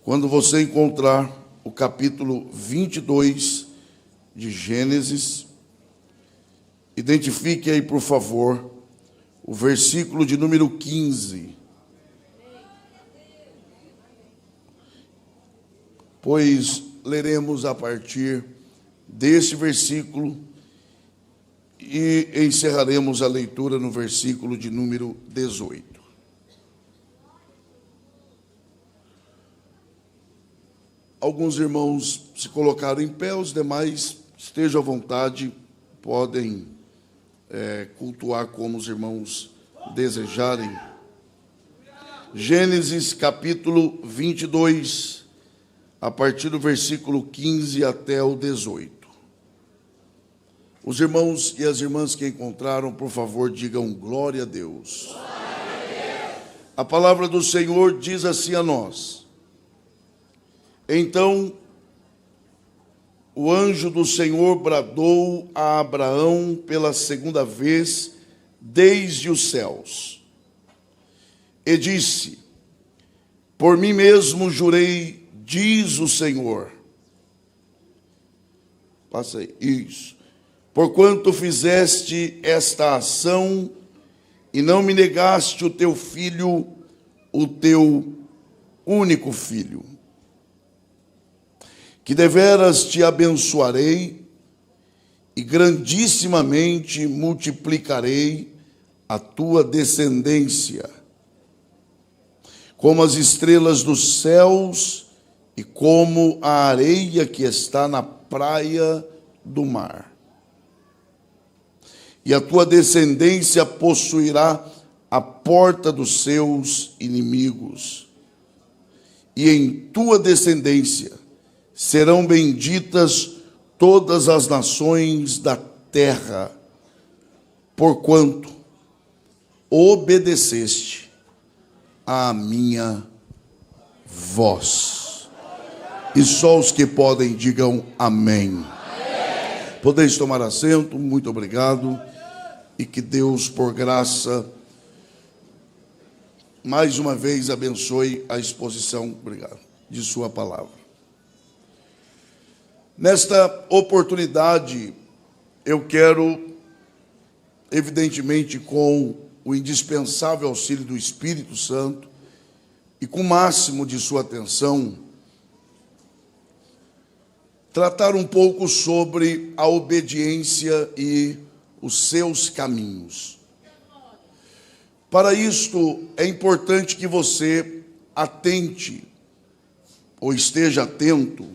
Quando você encontrar o capítulo 22 de Gênesis, identifique aí, por favor, o versículo de número 15. Pois leremos a partir deste versículo e encerraremos a leitura no versículo de número 18. Alguns irmãos se colocaram em pé, os demais estejam à vontade, podem cultuar como os irmãos desejarem. Gênesis capítulo 22, a partir do versículo 15 até o 18. Os irmãos e as irmãs que encontraram, por favor, digam glória a Deus. Glória a Deus. A palavra do Senhor diz assim a nós: Então o anjo do Senhor bradou a Abraão pela segunda vez desde os céus, e disse: Por mim mesmo jurei, diz o Senhor. Passa aí, isso. Porquanto fizeste esta ação e não me negaste o teu filho, o teu único filho, que deveras te abençoarei e grandissimamente multiplicarei a tua descendência, como as estrelas dos céus e como a areia que está na praia do mar. E a tua descendência possuirá a porta dos seus inimigos. E em tua descendência serão benditas todas as nações da terra, porquanto obedeceste à minha voz. E só os que podem digam amém. Podeis tomar assento, muito obrigado. E que Deus, por graça, mais uma vez abençoe a exposição, obrigado, de sua palavra. Nesta oportunidade, eu quero, evidentemente, com o indispensável auxílio do Espírito Santo e com o máximo de sua atenção, tratar um pouco sobre a obediência e os seus caminhos. Para isto, é importante que você atente, ou esteja atento,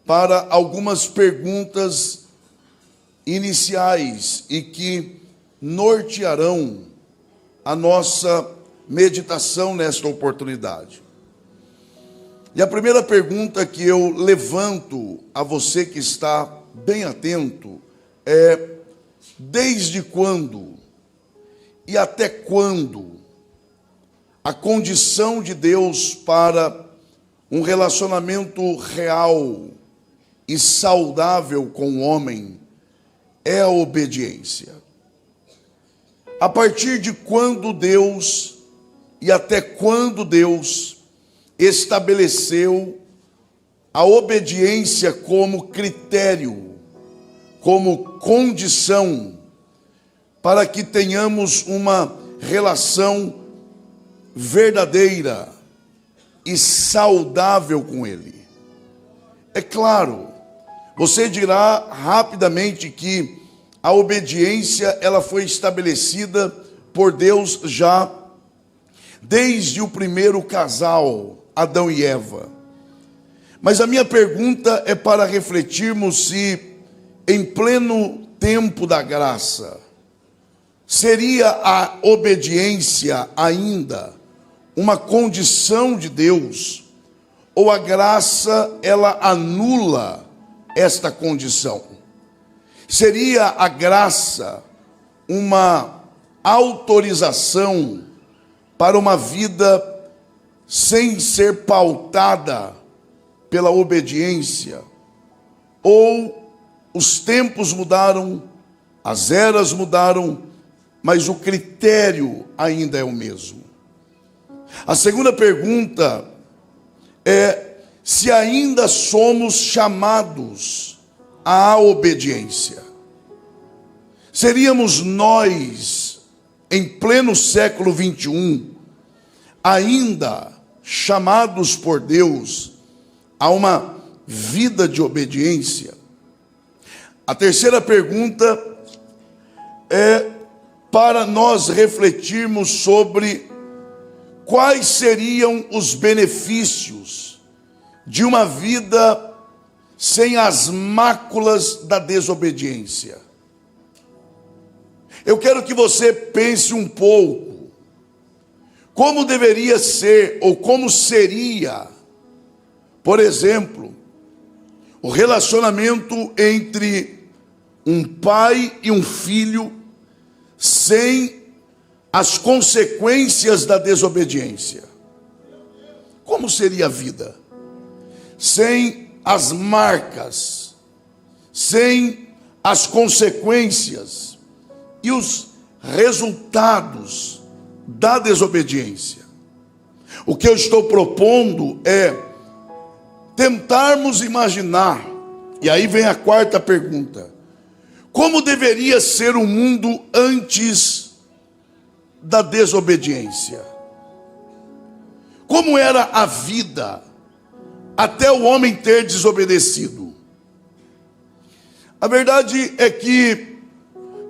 para algumas perguntas iniciais e que nortearão a nossa meditação nesta oportunidade. E a primeira pergunta que eu levanto a você que está bem atento é: desde quando e até quando a condição de Deus para um relacionamento real e saudável com o homem é a obediência? A partir de quando Deus e até quando Deus estabeleceu a obediência como critério, como condição para que tenhamos uma relação verdadeira e saudável com Ele? É claro, você dirá rapidamente que a obediência ela foi estabelecida por Deus já desde o primeiro casal, Adão e Eva. Mas a minha pergunta é para refletirmos se, em pleno tempo da graça, seria a obediência ainda uma condição de Deus, ou a graça ela anula esta condição? Seria a graça uma autorização para uma vida sem ser pautada pela obediência? Ou os tempos mudaram, as eras mudaram, mas o critério ainda é o mesmo? A segunda pergunta se ainda somos chamados à obediência. Seríamos nós, em pleno século 21, ainda chamados por Deus a uma vida de obediência? A terceira pergunta é para nós refletirmos sobre quais seriam os benefícios de uma vida sem as máculas da desobediência. Eu quero que você pense um pouco como deveria ser, ou como seria, por exemplo, o relacionamento entre um pai e um filho sem as consequências da desobediência. Como seria a vida sem as marcas, sem as consequências e os resultados da desobediência? O que eu estou propondo é tentarmos imaginar, e aí vem a quarta pergunta: como deveria ser o mundo antes da desobediência? Como era a vida até o homem ter desobedecido? A verdade é que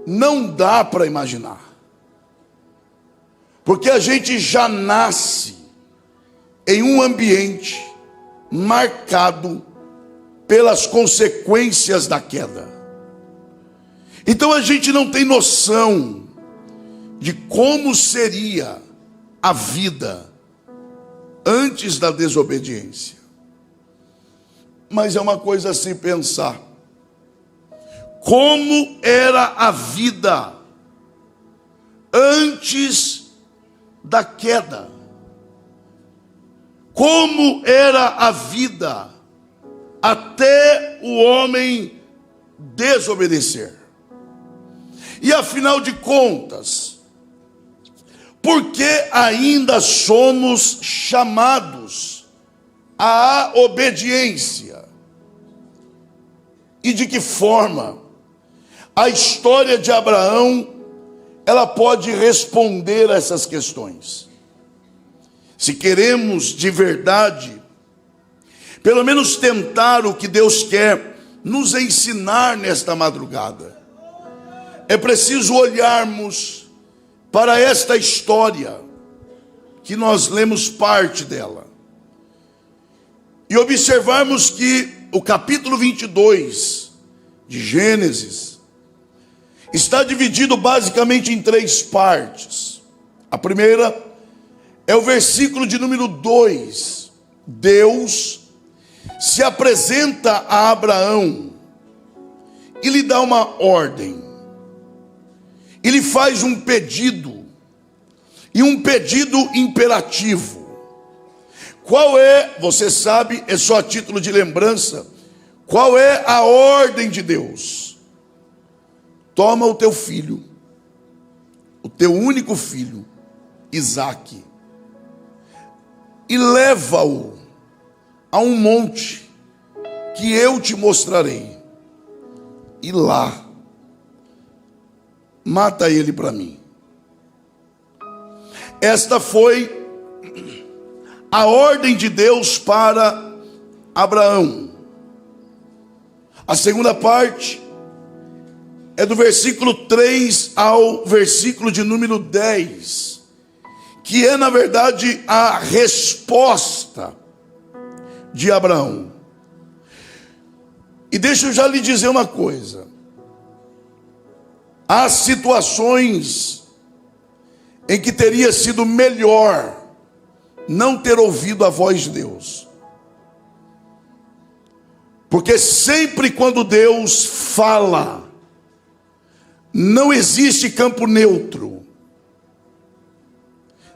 não dá para imaginar, porque a gente já nasce em um ambiente marcado pelas consequências da queda. Então a gente não tem noção de como seria a vida antes da desobediência. Mas é uma coisa a se pensar: como era a vida antes da queda? Como era a vida até o homem desobedecer? E afinal de contas, por que ainda somos chamados à obediência? E de que forma a história de Abraão ela pode responder a essas questões? Se queremos de verdade, pelo menos tentar o que Deus quer nos ensinar nesta madrugada, é preciso olharmos para esta história, que nós lemos parte dela, e observarmos que o capítulo 22 de Gênesis está dividido basicamente em três partes. A primeira é o versículo de número 2. Deus se apresenta a Abraão e lhe dá uma ordem. Ele faz um pedido, e um pedido imperativo. Qual é, você sabe, é só a título de lembrança, qual é a ordem de Deus? Toma o teu filho, o teu único filho, Isaque, e leva-o a um monte que eu te mostrarei, e lá mata ele para mim. Esta foi a ordem de Deus para Abraão. A segunda parte é do versículo 3 ao versículo de número 10, que é na verdade a resposta de Abraão. E deixa eu já lhe dizer uma coisa: há situações em que teria sido melhor não ter ouvido a voz de Deus, porque sempre quando Deus fala, não existe campo neutro.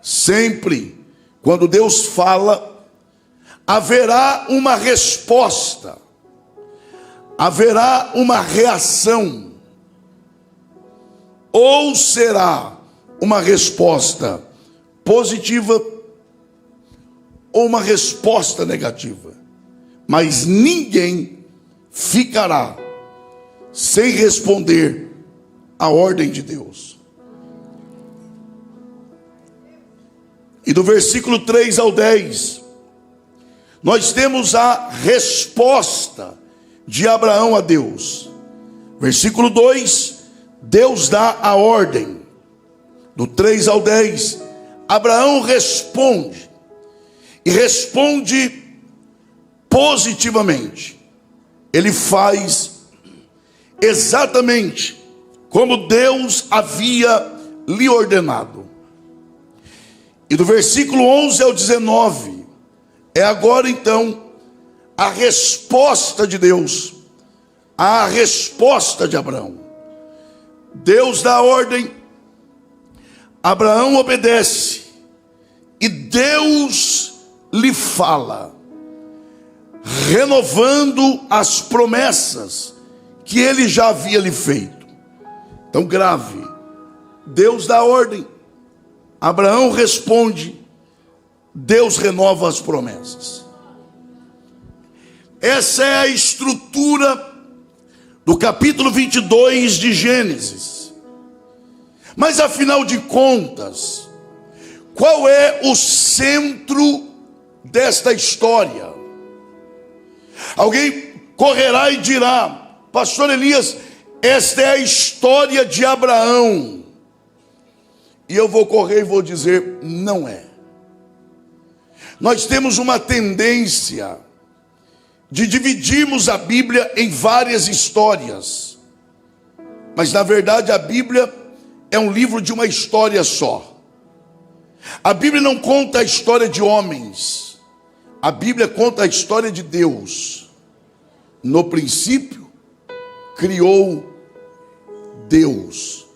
Sempre quando Deus fala, haverá uma resposta, haverá uma reação, ou será uma resposta positiva, ou uma resposta negativa. Mas ninguém ficará sem responder à ordem de Deus. E do versículo 3 ao 10, nós temos a resposta de Abraão a Deus. Versículo 2, Deus dá a ordem. Do 3 ao 10, Abraão responde. E responde positivamente. Ele faz exatamente como Deus havia lhe ordenado. E do versículo 11 ao 19, é agora então a resposta de Deus, a resposta de Abraão. Deus dá a ordem, Abraão obedece, e Deus lhe fala, renovando as promessas que ele já havia lhe feito. Então grave, Deus dá a ordem, Abraão responde, Deus renova as promessas. Essa é a estrutura do capítulo 22 de Gênesis. Mas afinal de contas, qual é o centro desta história? Alguém correrá e dirá: pastor Elias, esta é a história de Abraão. E eu vou correr e vou dizer: não é. Nós temos uma tendência de dividirmos a Bíblia em várias histórias. Mas na verdade a Bíblia é um livro de uma história só. A Bíblia não conta a história de homens. A Bíblia conta a história de Deus. No princípio, criou Deus.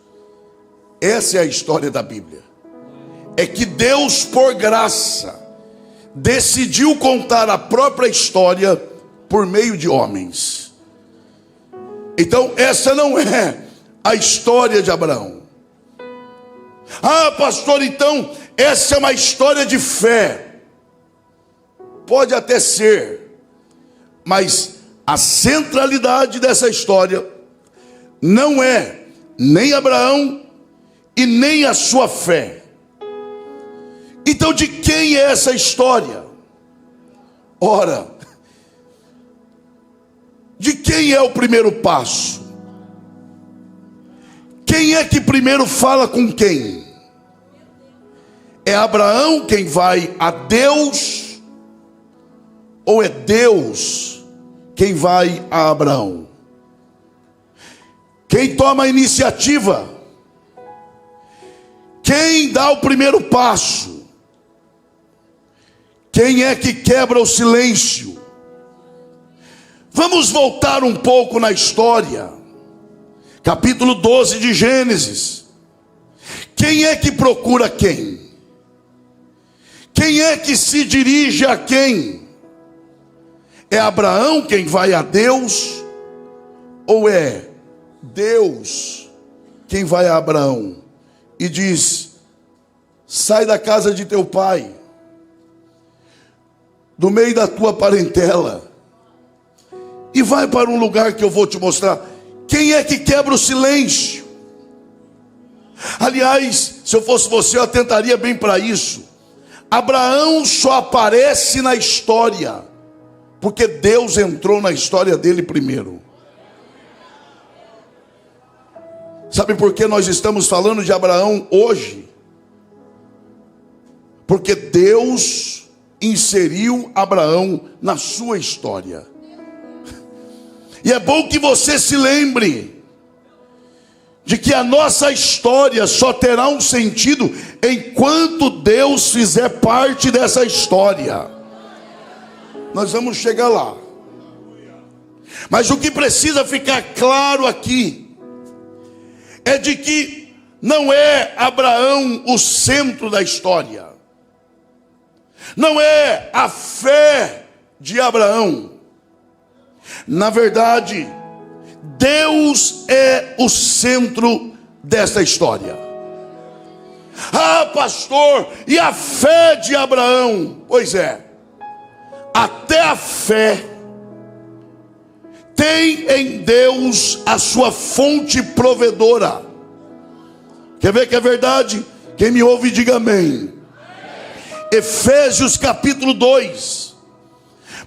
Essa é a história da Bíblia. É que Deus, por graça, decidiu contar a própria história por meio de homens. Então, essa não é a história de Abraão. Ah, pastor, então, essa é uma história de fé. Pode até ser, mas a centralidade dessa história não é nem Abraão e nem a sua fé. Então, de quem é essa história? Ora, de quem é o primeiro passo? Quem é que primeiro fala com quem? É Abraão quem vai a Deus? Ou é Deus quem vai a Abraão? Quem toma a iniciativa? Quem dá o primeiro passo? Quem é que quebra o silêncio? Vamos voltar um pouco na história. Capítulo 12 de Gênesis. Quem é que procura quem? Quem é que se dirige a quem? É Abraão quem vai a Deus? Ou é Deus quem vai a Abraão e diz: sai da casa de teu pai, do meio da tua parentela, e vai para um lugar que eu vou te mostrar? Quem é que quebra o silêncio? Aliás, se eu fosse você, eu atentaria bem para isso. Abraão só aparece na história porque Deus entrou na história dele primeiro. Sabe por que nós estamos falando de Abraão hoje? Porque Deus inseriu Abraão na sua história. E é bom que você se lembre de que a nossa história só terá um sentido enquanto Deus fizer parte dessa história. Nós vamos chegar lá. Mas o que precisa ficar claro aqui é de que não é Abraão o centro da história. Não é a fé de Abraão. Na verdade, Deus é o centro desta história. Ah, pastor, e a fé de Abraão? Pois é, até a fé tem em Deus a sua fonte provedora. Quer ver que é verdade? Quem me ouve, diga amém. Efésios capítulo 2,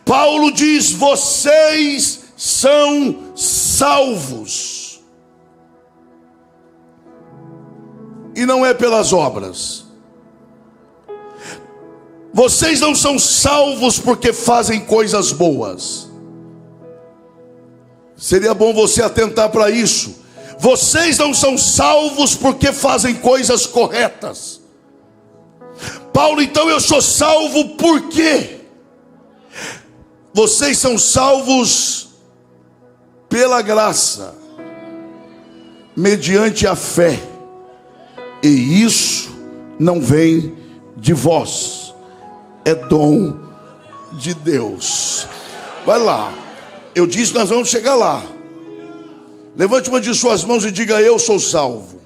Paulo diz: vocês são salvos, e não é pelas obras. Vocês não são salvos porque fazem coisas boas. Seria bom você atentar para isso. Vocês não são salvos porque fazem coisas corretas. Paulo, então eu sou salvo por quê? Vocês são salvos pela graça, mediante a fé, e isso não vem de vós, é dom de Deus. Vai lá, eu disse, nós vamos chegar lá. Levante uma de suas mãos e diga: eu sou salvo.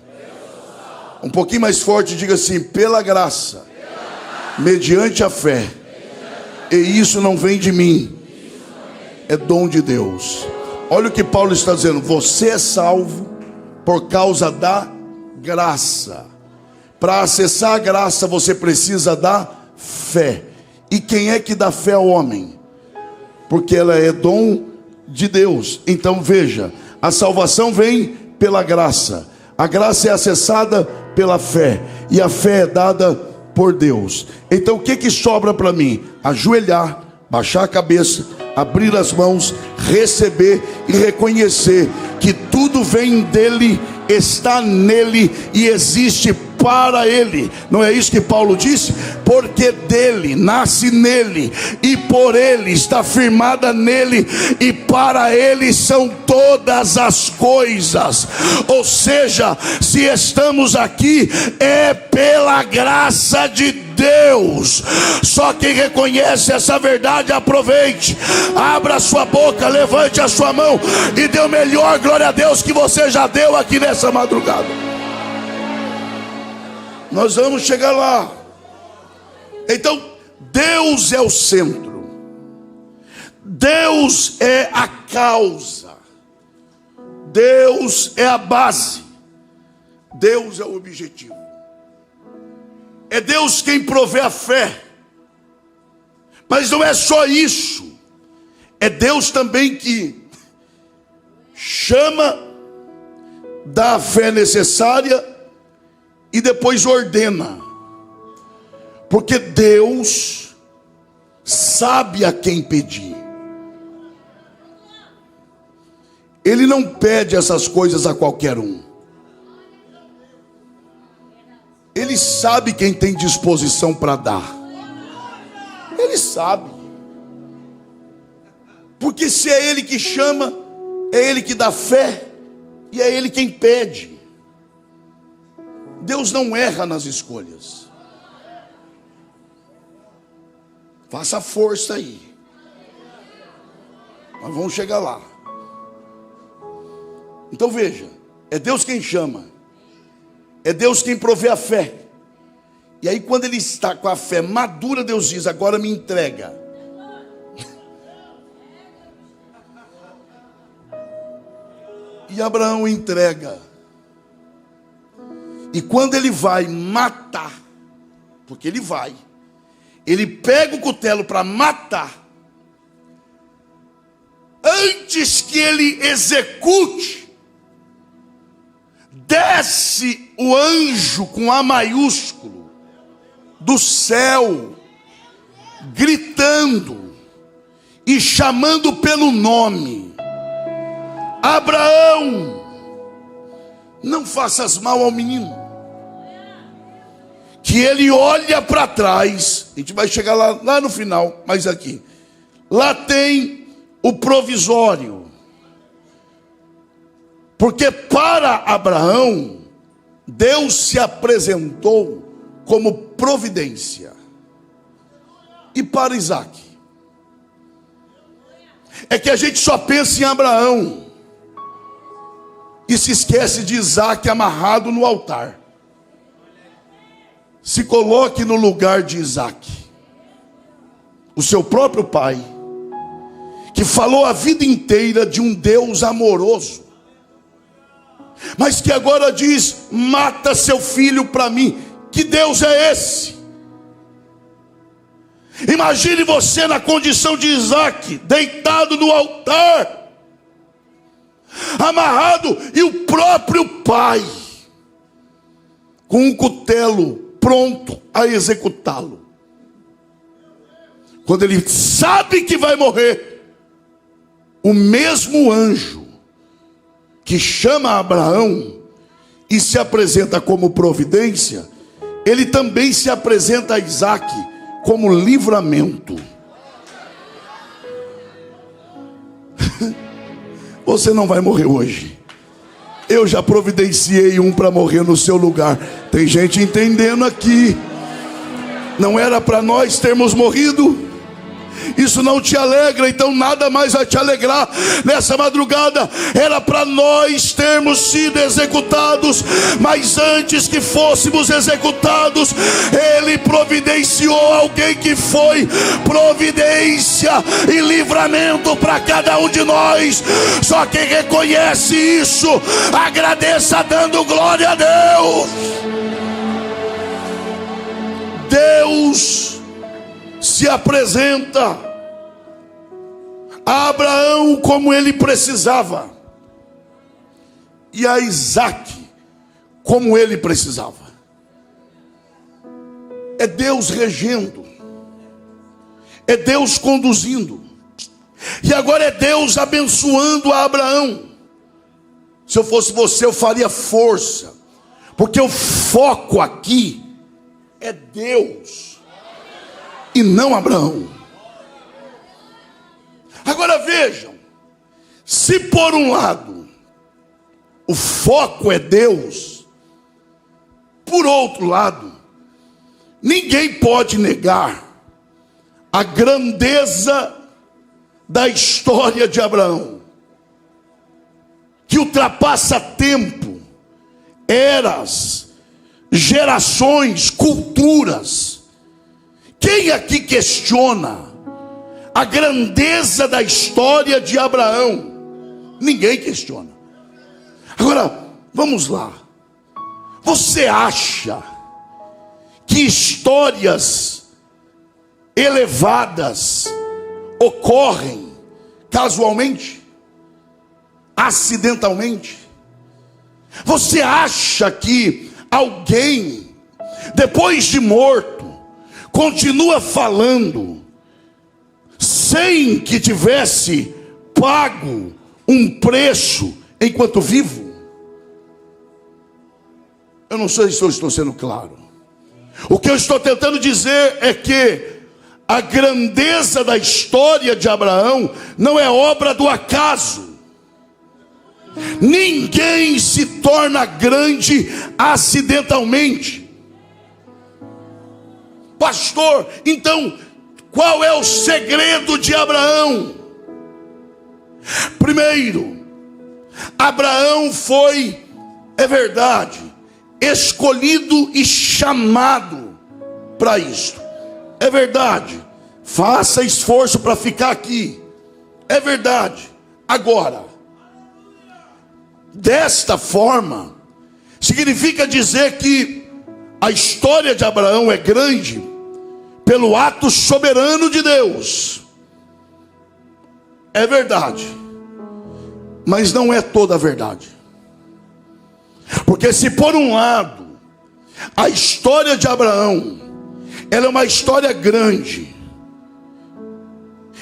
Um pouquinho mais forte, diga assim: pela graça, mediante a fé, e isso não vem de mim, é dom de Deus. Olha o que Paulo está dizendo: você é salvo por causa da graça. Para acessar a graça você precisa da fé. E quem é que dá fé ao homem? Porque ela é dom de Deus. Então veja, a salvação vem pela graça, a graça é acessada pela fé, e a fé é dada por Deus. Então o que sobra para mim? Ajoelhar, baixar a cabeça, abrir as mãos, receber e reconhecer que tudo vem dele, está nele e existe para ele. Não é isso que Paulo disse? Porque dele, nasce nele e por ele, está firmada nele e para ele são todas as coisas. Ou seja, se estamos aqui é pela graça de Deus. Só quem reconhece essa verdade, aproveite, abra a sua boca, levante a sua mão e dê o melhor glória a Deus que você já deu aqui nessa madrugada. Nós vamos chegar lá. Então, Deus é o centro, Deus é a causa, Deus é a base, Deus é o objetivo. É Deus quem provê a fé. Mas não é só isso, é Deus também que chama, dá a fé necessária e depois ordena. Porque Deus sabe a quem pedir. Ele não pede essas coisas a qualquer um. Ele sabe quem tem disposição para dar. Ele sabe. Porque se é Ele que chama, é Ele que dá fé, e é Ele quem pede. Deus não erra nas escolhas. Faça força aí. Nós vamos chegar lá. Então veja, é Deus quem chama, é Deus quem provê a fé. E aí quando ele está com a fé madura, Deus diz: agora me entrega. E Abraão entrega. E quando ele vai matar, porque ele pega o cutelo para matar, antes que ele execute, desce o anjo com A maiúsculo do céu, gritando e chamando pelo nome: Abraão, não faças mal ao menino. Que ele olha para trás, a gente vai chegar lá no final, mas aqui, lá tem o provisório. Porque para Abraão, Deus se apresentou como providência. E para Isaac, é que a gente só pensa em Abraão e se esquece de Isaac amarrado no altar. Se coloque no lugar de Isaac, o seu próprio pai, que falou a vida inteira de um Deus amoroso, mas que agora diz: mata seu filho para mim. Que Deus é esse? Imagine você na condição de Isaac, deitado no altar, amarrado, e o próprio pai com um cutelo pronto a executá-lo. Quando ele sabe que vai morrer, o mesmo anjo que chama Abraão e se apresenta como providência, ele também se apresenta a Isaac como livramento. Você não vai morrer hoje. Eu já providenciei um para morrer no seu lugar. Tem gente entendendo aqui. Não era para nós termos morrido? Isso não te alegra, então nada mais vai te alegrar nessa madrugada. Era para nós termos sido executados, mas antes que fôssemos executados, Ele providenciou alguém que foi providência e livramento para cada um de nós. Só quem reconhece isso, agradeça dando glória a Deus. Deus se apresenta a Abraão como ele precisava, e a Isaac como ele precisava. É Deus regendo, é Deus conduzindo, e agora é Deus abençoando a Abraão. Se eu fosse você, eu faria força, porque o foco aqui é Deus e não Abraão. Agora vejam, se por um lado o foco é Deus, por outro lado, ninguém pode negar a grandeza da história de Abraão, que ultrapassa tempo, eras, gerações, culturas. Quem aqui questiona a grandeza da história de Abraão? Ninguém questiona. Agora, vamos lá. Você acha que histórias elevadas ocorrem casualmente? Acidentalmente? Você acha que alguém, depois de morto, continua falando sem que tivesse pago um preço enquanto vivo? Eu não sei se eu estou sendo claro. O que eu estou tentando dizer é que a grandeza da história de Abraão não é obra do acaso. Ninguém se torna grande acidentalmente. Pastor, então qual é o segredo de Abraão? Primeiro, Abraão foi, é verdade, escolhido e chamado para isto. É verdade, faça esforço para ficar aqui. É verdade. Agora, desta forma, significa dizer que a história de Abraão é grande pelo ato soberano de Deus. É verdade, mas não é toda a verdade. Porque se por um lado a história de Abraão, ela é uma história grande,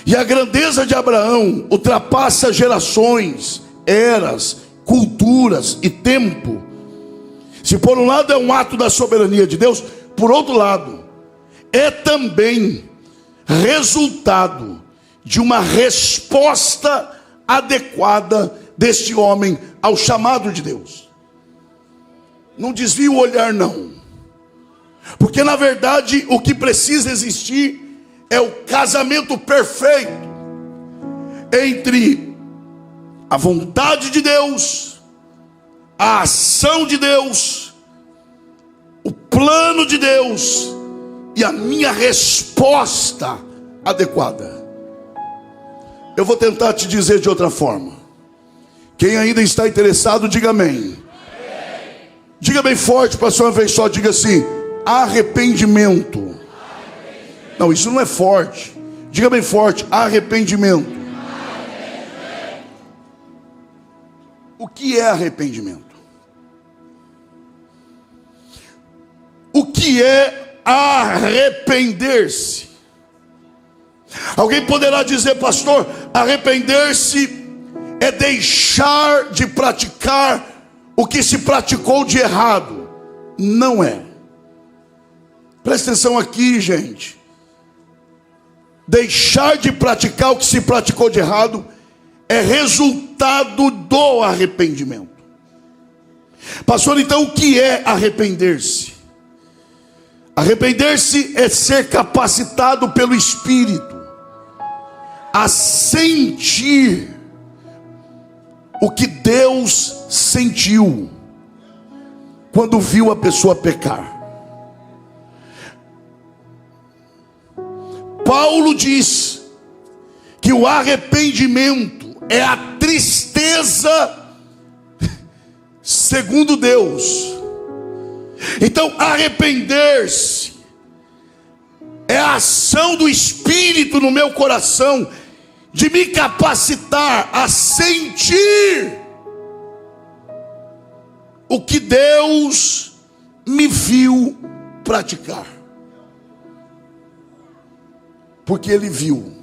e a grandeza de Abraão ultrapassa gerações, eras, culturas e tempo. Se por um lado é um ato da soberania de Deus, por outro lado é também resultado de uma resposta adequada deste homem ao chamado de Deus. Não desvie o olhar não, porque na verdade o que precisa existir é o casamento perfeito entre a vontade de Deus, a ação de Deus, o plano de Deus e a minha resposta adequada. Eu vou tentar te dizer de outra forma. Quem ainda está interessado, diga amém. Diga bem forte para a sua vez só, diga assim: arrependimento. Não, isso não é forte. Diga bem forte: arrependimento. O que é arrependimento? O que é arrepender-se? Alguém poderá dizer, pastor, arrepender-se é deixar de praticar o que se praticou de errado. Não é. Presta atenção aqui, gente. Deixar de praticar o que se praticou de errado é resultado do arrependimento. Pastor, então o que é arrepender-se? Arrepender-se é ser capacitado pelo Espírito a sentir o que Deus sentiu quando viu a pessoa pecar. Paulo diz que o arrependimento é a tristeza segundo Deus. Então, arrepender-se é a ação do Espírito no meu coração de me capacitar a sentir o que Deus me viu praticar. Porque Ele viu.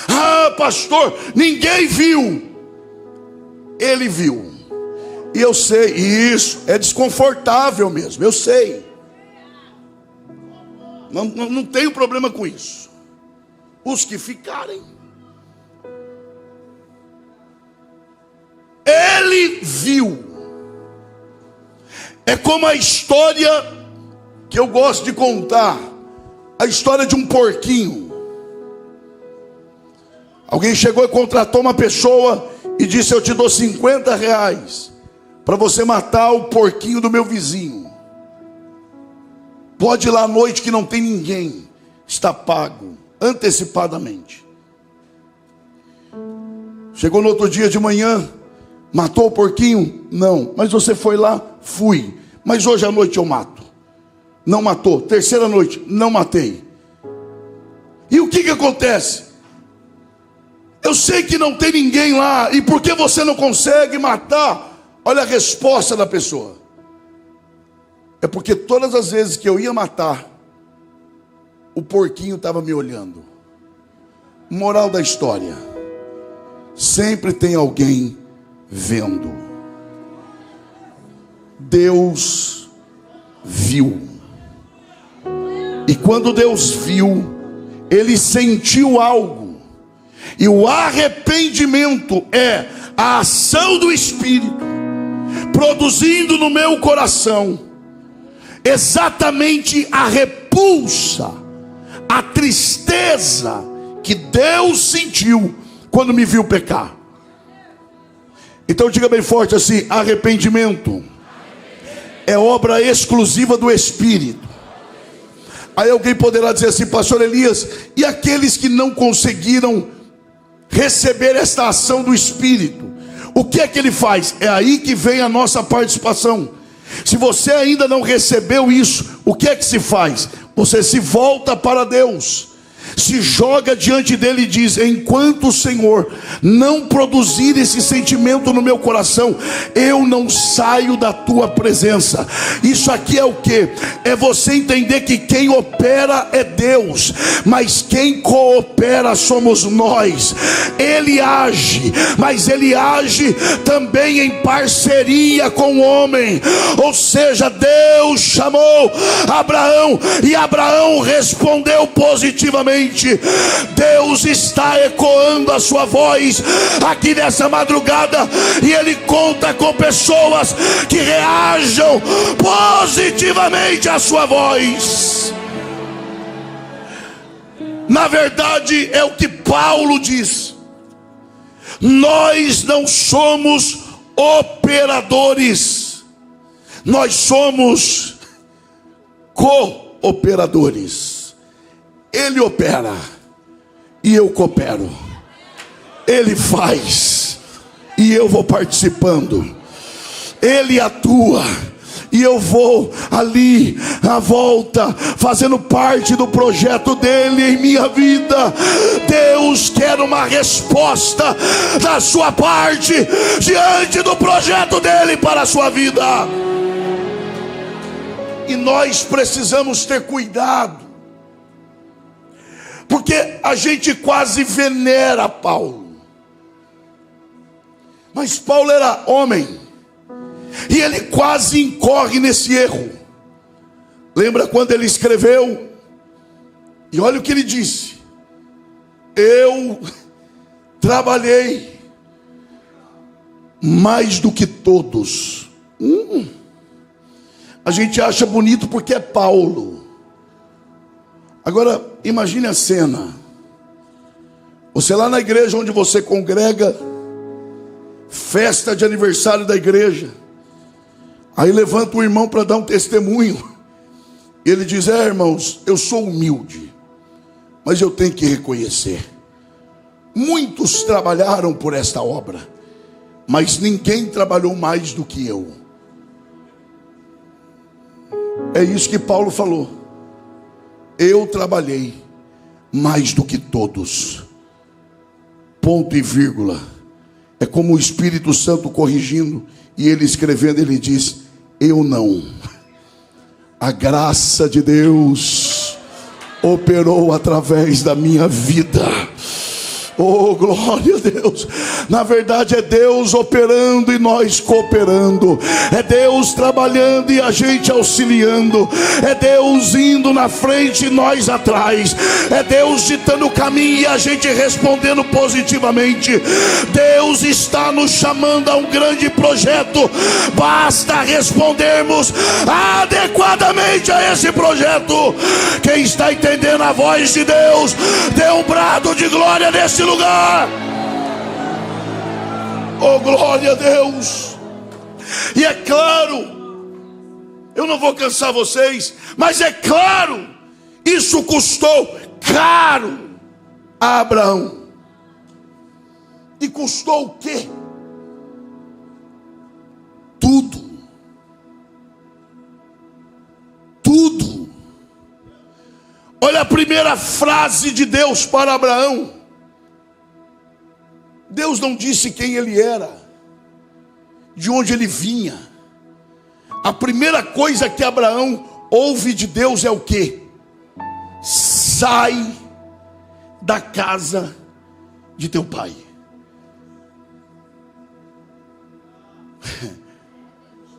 Ah, pastor, ninguém viu. Ele viu. E eu sei, e isso é desconfortável mesmo, eu sei. Não tenho problema com isso. Os que ficarem. Ele viu. É como a história que eu gosto de contar. A história de um porquinho. Alguém chegou e contratou uma pessoa e disse: eu te dou R$50 para você matar o porquinho do meu vizinho. Pode ir lá à noite que não tem ninguém. Está pago antecipadamente. Chegou no outro dia de manhã, matou o porquinho? Não. Mas você foi lá? Fui. Mas hoje à noite eu mato. Não matou. Terceira noite, não matei. E o que acontece? Eu sei que não tem ninguém lá. E por que você não consegue matar? Olha a resposta da pessoa. É porque todas as vezes que eu ia matar, o porquinho estava me olhando. Moral da história: sempre tem alguém vendo. Deus viu. E quando Deus viu, Ele sentiu algo. E o arrependimento é a ação do Espírito produzindo no meu coração exatamente a repulsa, a tristeza que Deus sentiu quando me viu pecar. Então diga bem forte assim: arrependimento é obra exclusiva do Espírito. Aí alguém poderá dizer assim: pastor Elias, e aqueles que não conseguiram receber esta ação do Espírito, o que é que ele faz? É aí que vem a nossa participação. Se você ainda não recebeu isso, o que é que se faz? Você se volta para Deus, se joga diante dele e diz: enquanto o Senhor não produzir esse sentimento no meu coração, eu não saio da tua presença. Isso aqui é o que? É você entender que quem opera é Deus, mas quem coopera somos nós. Ele age, mas ele age também em parceria com o homem. Ou seja, Deus chamou Abraão e Abraão respondeu positivamente. Deus está ecoando a sua voz aqui nessa madrugada, e Ele conta com pessoas que reajam positivamente à sua voz. Na verdade, é o que Paulo diz: nós não somos operadores, Nós somos cooperadores. Ele opera e eu coopero. Ele faz e eu vou participando. Ele atua e eu vou ali à volta, fazendo parte do projeto dele em minha vida. Deus quer uma resposta da sua parte diante do projeto dele para a sua vida. E nós precisamos ter cuidado, porque a gente quase venera Paulo. Mas Paulo era homem, e ele quase incorre nesse erro. Lembra quando ele escreveu? E olha o que ele disse: eu trabalhei mais do que todos. A gente acha bonito porque é Paulo. Agora imagine a cena: você lá na igreja onde você congrega, festa de aniversário da igreja. Aí levanta o irmão para dar um testemunho. Ele diz: irmãos, eu sou humilde, mas eu tenho que reconhecer, muitos trabalharam por esta obra, mas ninguém trabalhou mais do que eu. É isso que Paulo falou: eu trabalhei mais do que todos. Ponto e vírgula. É como o Espírito Santo corrigindo, e ele escrevendo, ele diz: eu não. A graça de Deus operou através da minha vida. Oh, glória a Deus. Na verdade é Deus operando e nós cooperando. É Deus trabalhando e a gente auxiliando. É Deus indo na frente e nós atrás. É Deus ditando o caminho e a gente respondendo positivamente. Deus está nos chamando a um grande projeto. Basta respondermos adequadamente a esse projeto. Quem está entendendo a voz de Deus, dê um brado de glória nesse lugar. Oh, glória a Deus. E é claro, eu não vou cansar vocês, mas é claro, isso custou caro a Abraão. E custou o quê? Tudo. Tudo. Olha a primeira frase de Deus para Abraão. Deus não disse quem ele era, de onde ele vinha. A primeira coisa que Abraão ouve de Deus é o quê? Sai da casa de teu pai.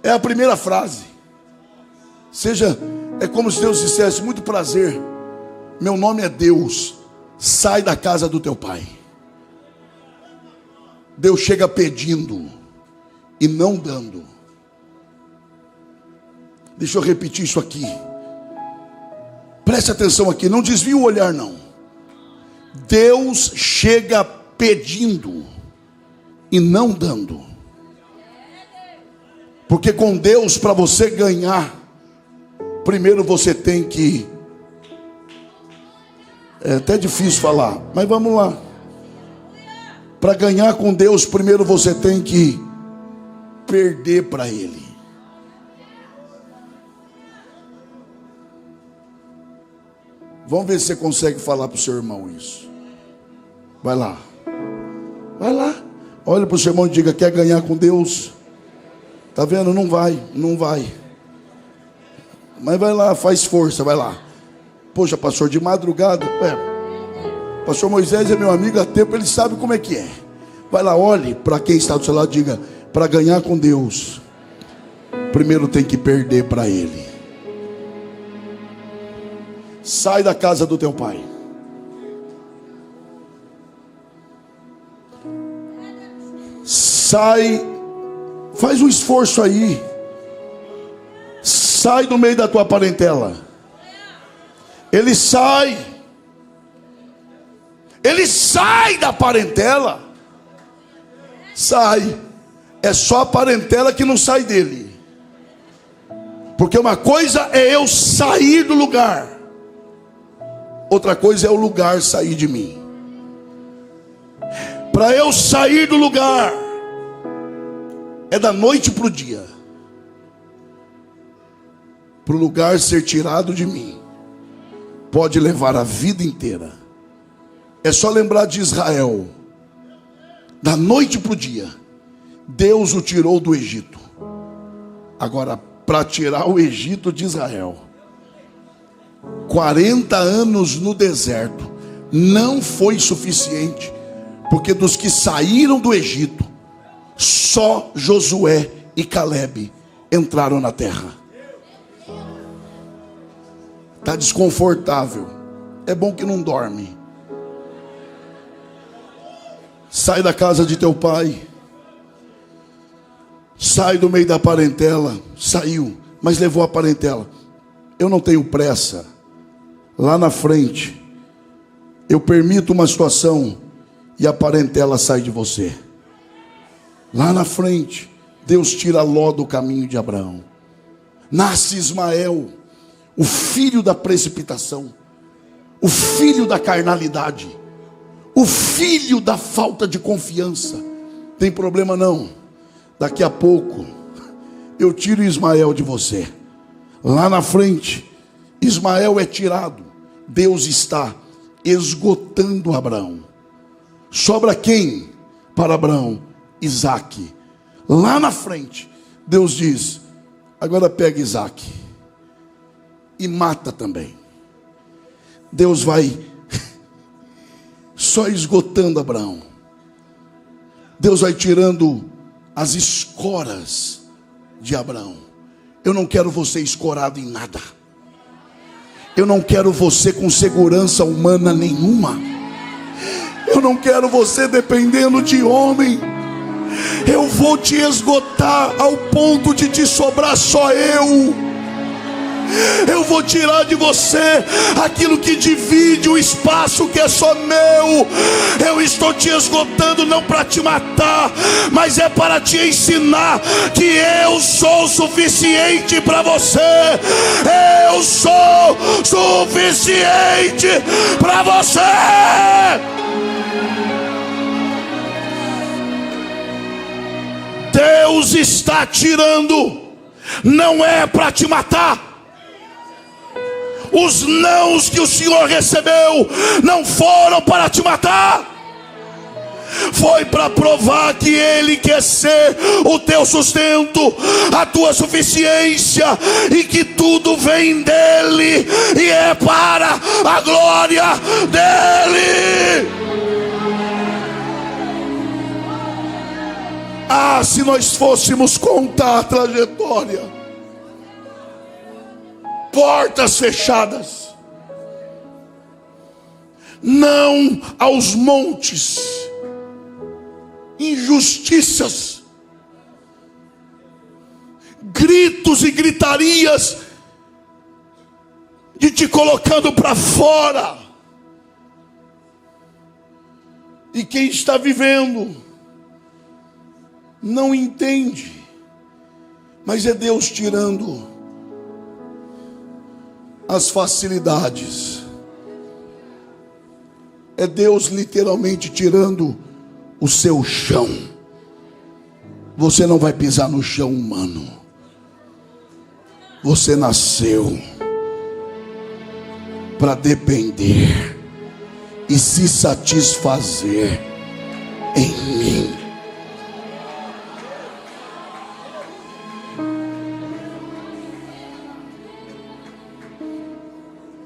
É a primeira frase. É como se Deus dissesse: muito prazer, meu nome é Deus, sai da casa do teu pai. Deus chega pedindo e não dando. Deixa eu repetir isso aqui. Preste atenção aqui, não desvie o olhar não. Deus chega pedindo e não dando. Porque com Deus, para você ganhar, primeiro você tem que... É até difícil falar, mas vamos lá. Para ganhar com Deus, primeiro você tem que perder para Ele. Vamos ver se você consegue falar para o seu irmão isso. Vai lá. Vai lá. Olha para o seu irmão e diga: quer ganhar com Deus? Tá vendo? Não vai. Não vai. Mas vai lá, faz força, vai lá. Poxa, pastor, de madrugada. Pastor Moisés é meu amigo há tempo, ele sabe como é que é. Vai lá, olhe para quem está do seu lado e diga: para ganhar com Deus, primeiro tem que perder para Ele. Sai da casa do teu pai. Sai, faz um esforço aí. Sai do meio da tua parentela. Ele sai da parentela. Sai. É só a parentela que não sai dele. Porque uma coisa é eu sair do lugar, outra coisa é o lugar sair de mim. Para eu sair do lugar, é da noite para o dia. Para o lugar ser tirado de mim, pode levar a vida inteira. É só lembrar de Israel. Da noite para o dia, Deus o tirou do Egito. Agora, para tirar o Egito de Israel, 40 anos no deserto não foi suficiente. Porque dos que saíram do Egito, só Josué e Calebe entraram na terra. Está desconfortável. É bom que não dorme. Sai da casa de teu pai. Sai do meio da parentela. Saiu, mas levou a parentela. Eu não tenho pressa. Lá na frente, eu permito uma situação e a parentela sai de você. Lá na frente, Deus tira Ló do caminho de Abraão. Nasce Ismael, o filho da precipitação, o filho da carnalidade, o filho da falta de confiança. Tem problema não. Daqui a pouco eu tiro Ismael de você. Lá na frente, Ismael é tirado. Deus está esgotando Abraão. Sobra quem para Abraão? Isaque. Lá na frente, Deus diz: agora pega Isaque e mata também. Deus vai só esgotando Abraão. Deus vai tirando as escoras de Abraão. Eu não quero você escorado em nada. Eu não quero você com segurança humana nenhuma. Eu não quero você dependendo de homem. Eu vou te esgotar ao ponto de te sobrar só eu. Eu vou tirar de você aquilo que divide o espaço que é só meu. Eu estou te esgotando não para te matar, mas é para te ensinar que eu sou suficiente para você. Eu sou suficiente para você. Deus está tirando, não é para te matar. Os nãos que o Senhor recebeu não foram para te matar. Foi para provar que Ele quer ser o teu sustento, a tua suficiência, e que tudo vem dEle e é para a glória dEle. Ah, se nós fôssemos contar a trajetória, portas fechadas, não aos montes, injustiças, gritos e gritarias de te colocando para fora. E quem está vivendo não entende, mas é Deus tirando as facilidades. É Deus literalmente tirando o seu chão. Você não vai pisar no chão humano. Você nasceu para depender e se satisfazer em mim.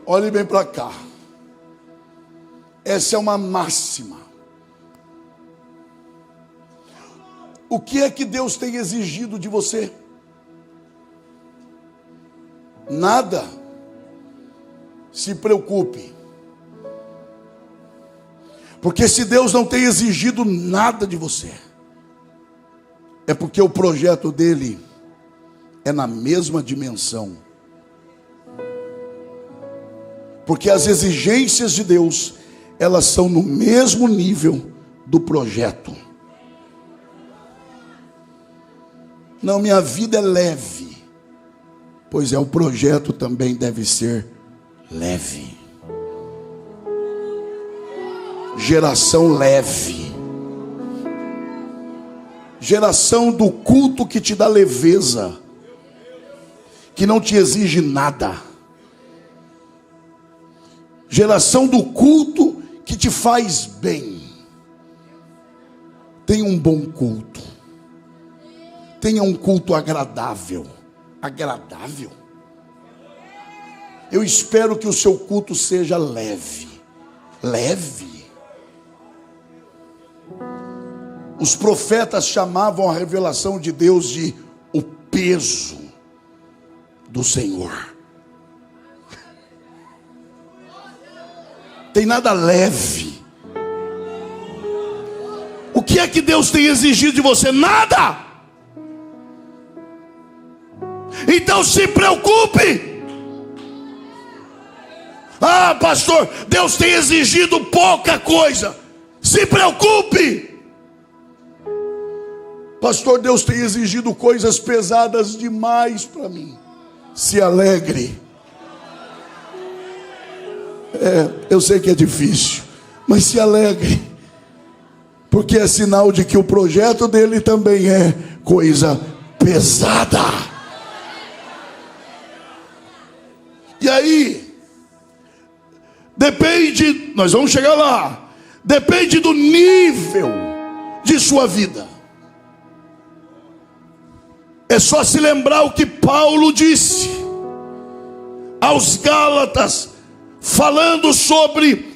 Olhe bem para cá. Essa é uma máxima. O que é que Deus tem exigido de você? Nada. Se preocupe. Porque se Deus não tem exigido nada de você, é porque o projeto dele é na mesma dimensão. Porque as exigências de Deus, elas são no mesmo nível do projeto. Não, minha vida é leve. Pois é, o projeto também deve ser leve. Geração leve. Geração do culto que te dá leveza, que não te exige nada. Geração do culto que te faz bem. Tenha um bom culto. Tenha um culto agradável. Agradável? Eu espero que o seu culto seja leve. Leve. Os profetas chamavam a revelação de Deus de o peso do Senhor. Tem nada leve. O que é que Deus tem exigido de você? Nada. Então se preocupe. Ah, pastor, Deus tem exigido pouca coisa. Se preocupe. Pastor, Deus tem exigido coisas pesadas demais para mim. Se alegre. Eu sei que é difícil, mas se alegre, porque é sinal de que o projeto dele também é coisa pesada. E aí, depende, nós vamos chegar lá, depende do nível de sua vida. É só se lembrar o que Paulo disse aos Gálatas, falando sobre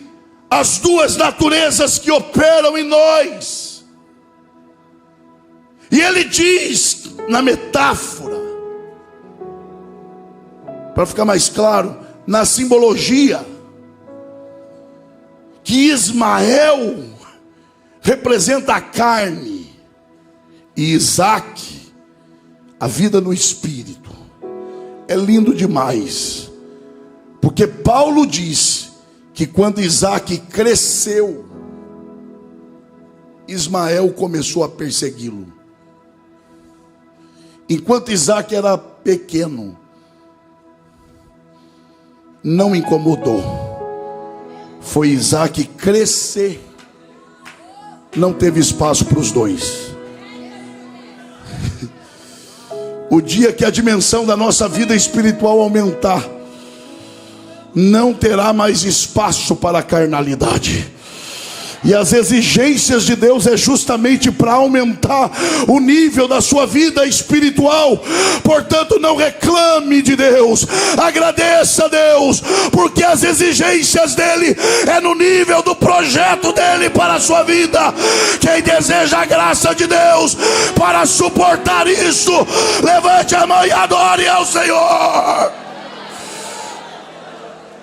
as duas naturezas que operam em nós. E ele diz, na metáfora, para ficar mais claro, na simbologia, que Ismael representa a carne e Isaque a vida no espírito. É lindo demais, porque Paulo diz que quando Isaque cresceu, Ismael começou a persegui-lo. Enquanto Isaque era pequeno, não incomodou. Foi Isaque crescer, não teve espaço para os dois. O dia que a dimensão da nossa vida espiritual aumentar, não terá mais espaço para a carnalidade. E as exigências de Deus é justamente para aumentar o nível da sua vida espiritual. Portanto, não reclame de Deus, agradeça a Deus, porque as exigências dele é no nível do projeto dele para a sua vida. Quem deseja a graça de Deus para suportar isso, levante a mão e adore ao Senhor.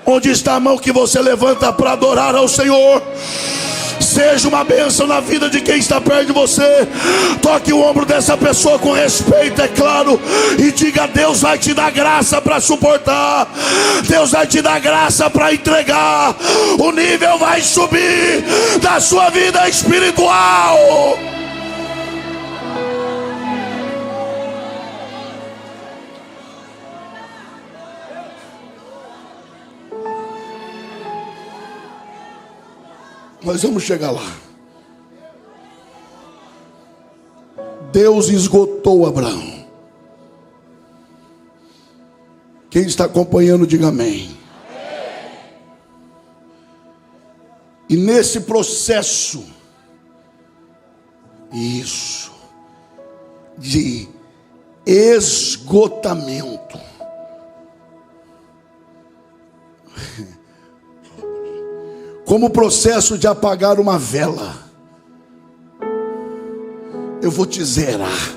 Onde está a mão que você levanta para adorar ao Senhor? Seja uma bênção na vida de quem está perto de você. Toque o ombro dessa pessoa com respeito, é claro, e diga: Deus vai te dar graça para suportar. Deus vai te dar graça para entregar. O nível vai subir da sua vida espiritual. Nós vamos chegar lá. Deus esgotou Abraão. Quem está acompanhando, diga amém. E nesse processo, isso, de esgotamento, como o processo de apagar uma vela, eu vou te zerar.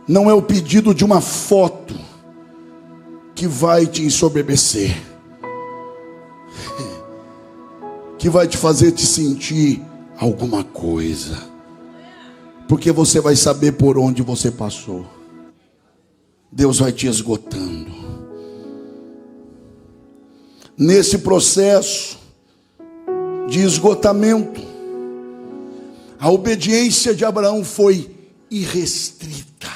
Não é o pedido de uma foto que vai te ensoberbecer, que vai te fazer te sentir alguma coisa, porque você vai saber por onde você passou. Deus vai te esgotando. Nesse processo de esgotamento, A obediência de Abraão foi irrestrita.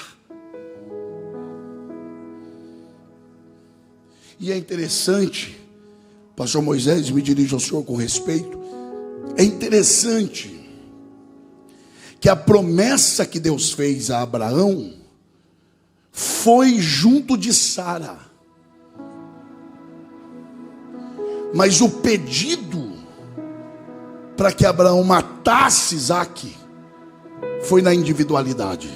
E é interessante, pastor Moisés, me dirijo ao senhor com respeito, é interessante que a promessa que Deus fez a Abraão foi junto de Sara. Mas o pedido para que Abraão matasse Isaque foi na individualidade.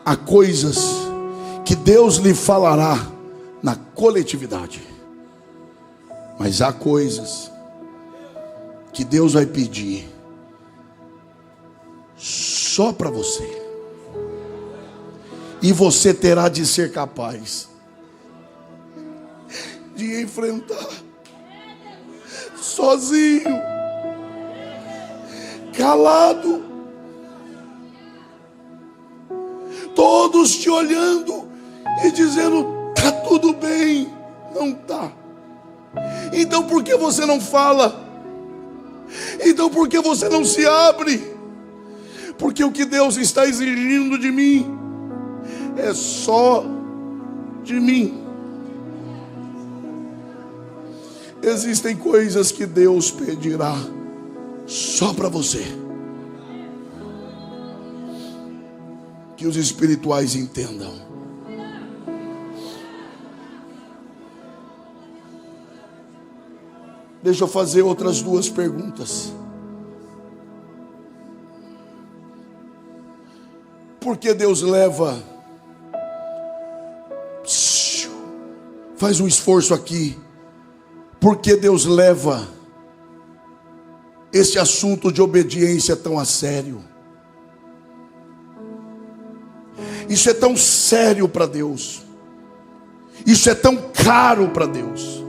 Há coisas que Deus lhe falará na coletividade, mas há coisas que Deus vai pedir só para você, e você terá de ser capaz de enfrentar sozinho, calado, todos te olhando e dizendo: tá tudo bem. Não tá. Então por que você não fala? Então por que você não se abre? Porque o que Deus está exigindo de mim é só de mim. Existem coisas que Deus pedirá só para você. Que os espirituais entendam. Deixa eu fazer outras duas perguntas. Por que Deus leva? Faz um esforço aqui. Por que Deus leva esse assunto de obediência tão a sério? Isso é tão sério para Deus. Isso é tão caro para Deus,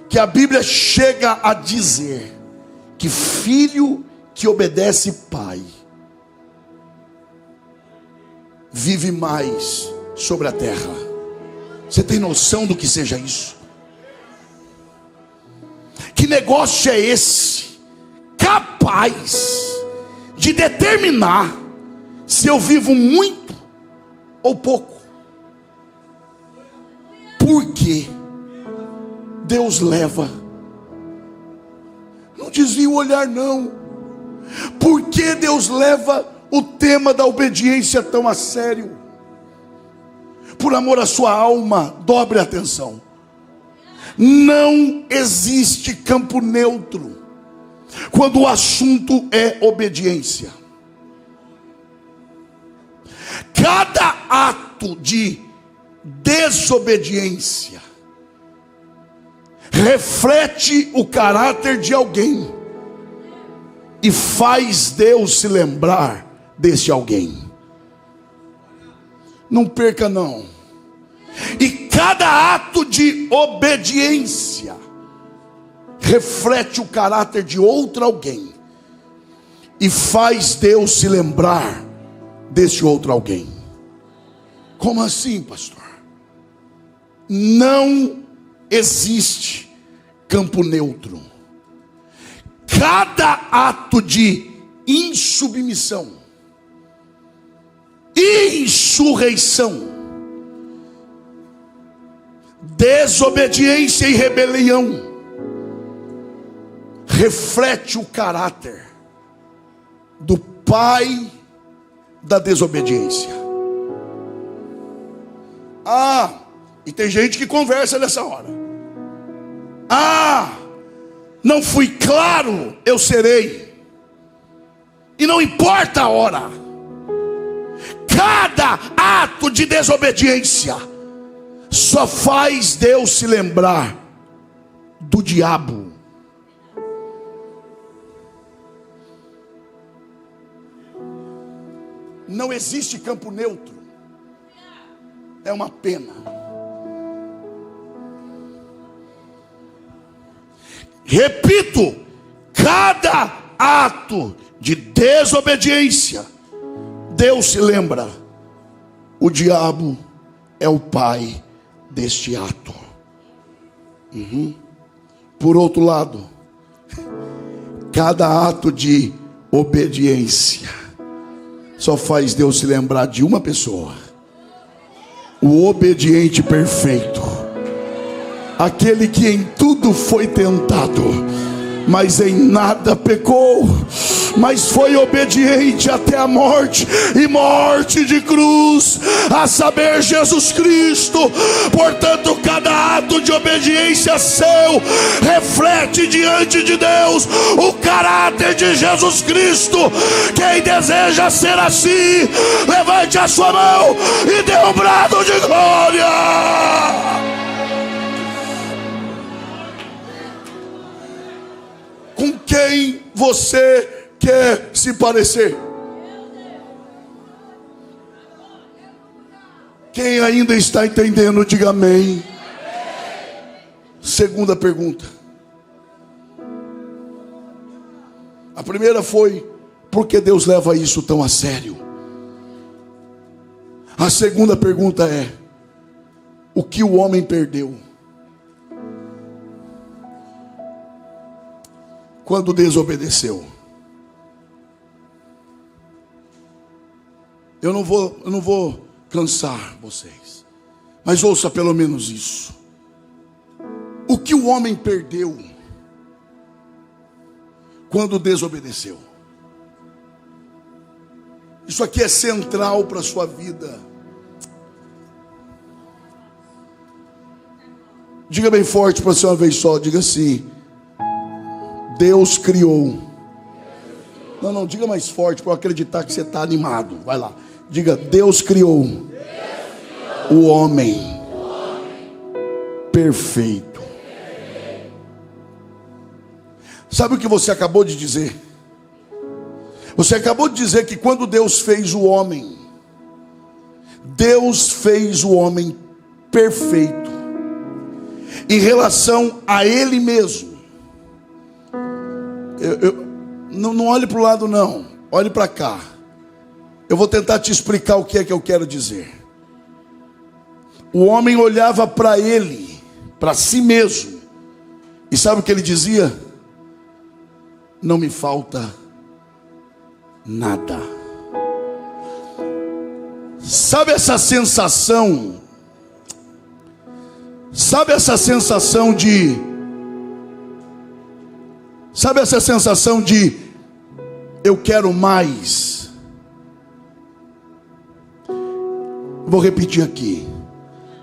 que a Bíblia chega a dizer que filho que obedece pai vive mais sobre a terra. Você tem noção do que seja isso? Que negócio é esse, capaz de determinar se eu vivo muito ou pouco? Por que Deus leva? Não desvia o olhar não. Por que Deus leva o tema da obediência tão a sério? Por amor à sua alma, dobre a atenção. Não existe campo neutro quando o assunto é obediência. Cada ato de desobediência reflete o caráter de alguém e faz Deus se lembrar desse alguém. Não perca não. E cada ato de obediência reflete o caráter de outro alguém e faz Deus se lembrar desse outro alguém. Como assim, pastor? Não existe campo neutro. Cada ato de insubmissão, insurreição, desobediência e rebelião reflete o caráter do pai da desobediência. E tem gente que conversa nessa hora. Não fui claro, eu serei. E não importa a hora. Cada ato de desobediência só faz Deus se lembrar do diabo. Não existe campo neutro. É uma pena. Repito, cada ato de desobediência, Deus se lembra, o diabo é o pai deste ato. Por outro lado, cada ato de obediência só faz Deus se lembrar de uma pessoa: o obediente perfeito, aquele que em tudo foi tentado, mas em nada pecou, mas foi obediente até a morte, e morte de cruz, a saber, Jesus Cristo. Portanto, cada ato de obediência seu reflete diante de Deus o caráter de Jesus Cristo. Quem deseja ser assim, levante a sua mão e dê um brado de glória. Com quem você quer se parecer? Quem ainda está entendendo, diga amém. Segunda pergunta. A primeira foi: por que Deus leva isso tão a sério? A segunda pergunta é: o que o homem perdeu quando desobedeceu? Eu não vou cansar vocês, mas ouça pelo menos isso. O que o homem perdeu quando desobedeceu? Isso aqui é central para a sua vida. Diga bem forte para você uma vez só, diga assim: Deus criou. Não, diga mais forte para eu acreditar que você está animado. Vai lá, diga: Deus criou o homem perfeito. Sabe o que você acabou de dizer? Você acabou de dizer que quando Deus fez o homem, Deus fez o homem perfeito em relação a Ele mesmo. Não olhe para o lado não, olhe para cá. Eu vou tentar te explicar o que é que eu quero dizer. O homem olhava para ele, para si mesmo, e sabe o que ele dizia? Não me falta nada. Sabe essa sensação? Sabe essa sensação de eu quero mais? Vou repetir aqui.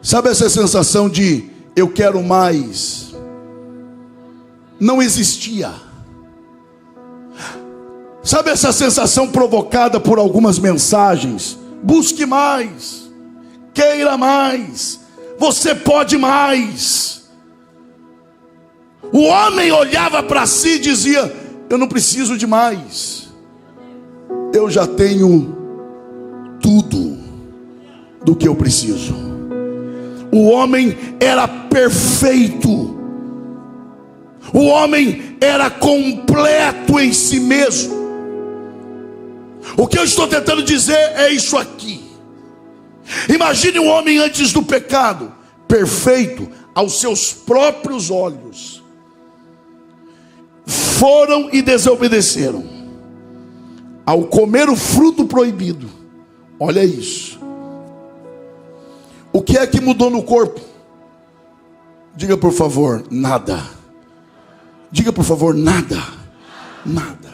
Sabe essa sensação de eu quero mais? Não existia. Sabe essa sensação provocada por algumas mensagens? Busque mais, queira mais, você pode mais. O homem olhava para si e dizia: eu não preciso de mais, eu já tenho tudo do que eu preciso. O homem era perfeito, o homem era completo em si mesmo. O que eu estou tentando dizer é isso aqui. Imagine um homem antes do pecado, perfeito aos seus próprios olhos. Foram e desobedeceram. Ao comer o fruto proibido, olha isso. O que é que mudou no corpo? Diga por favor, nada. Diga por favor, nada. Nada.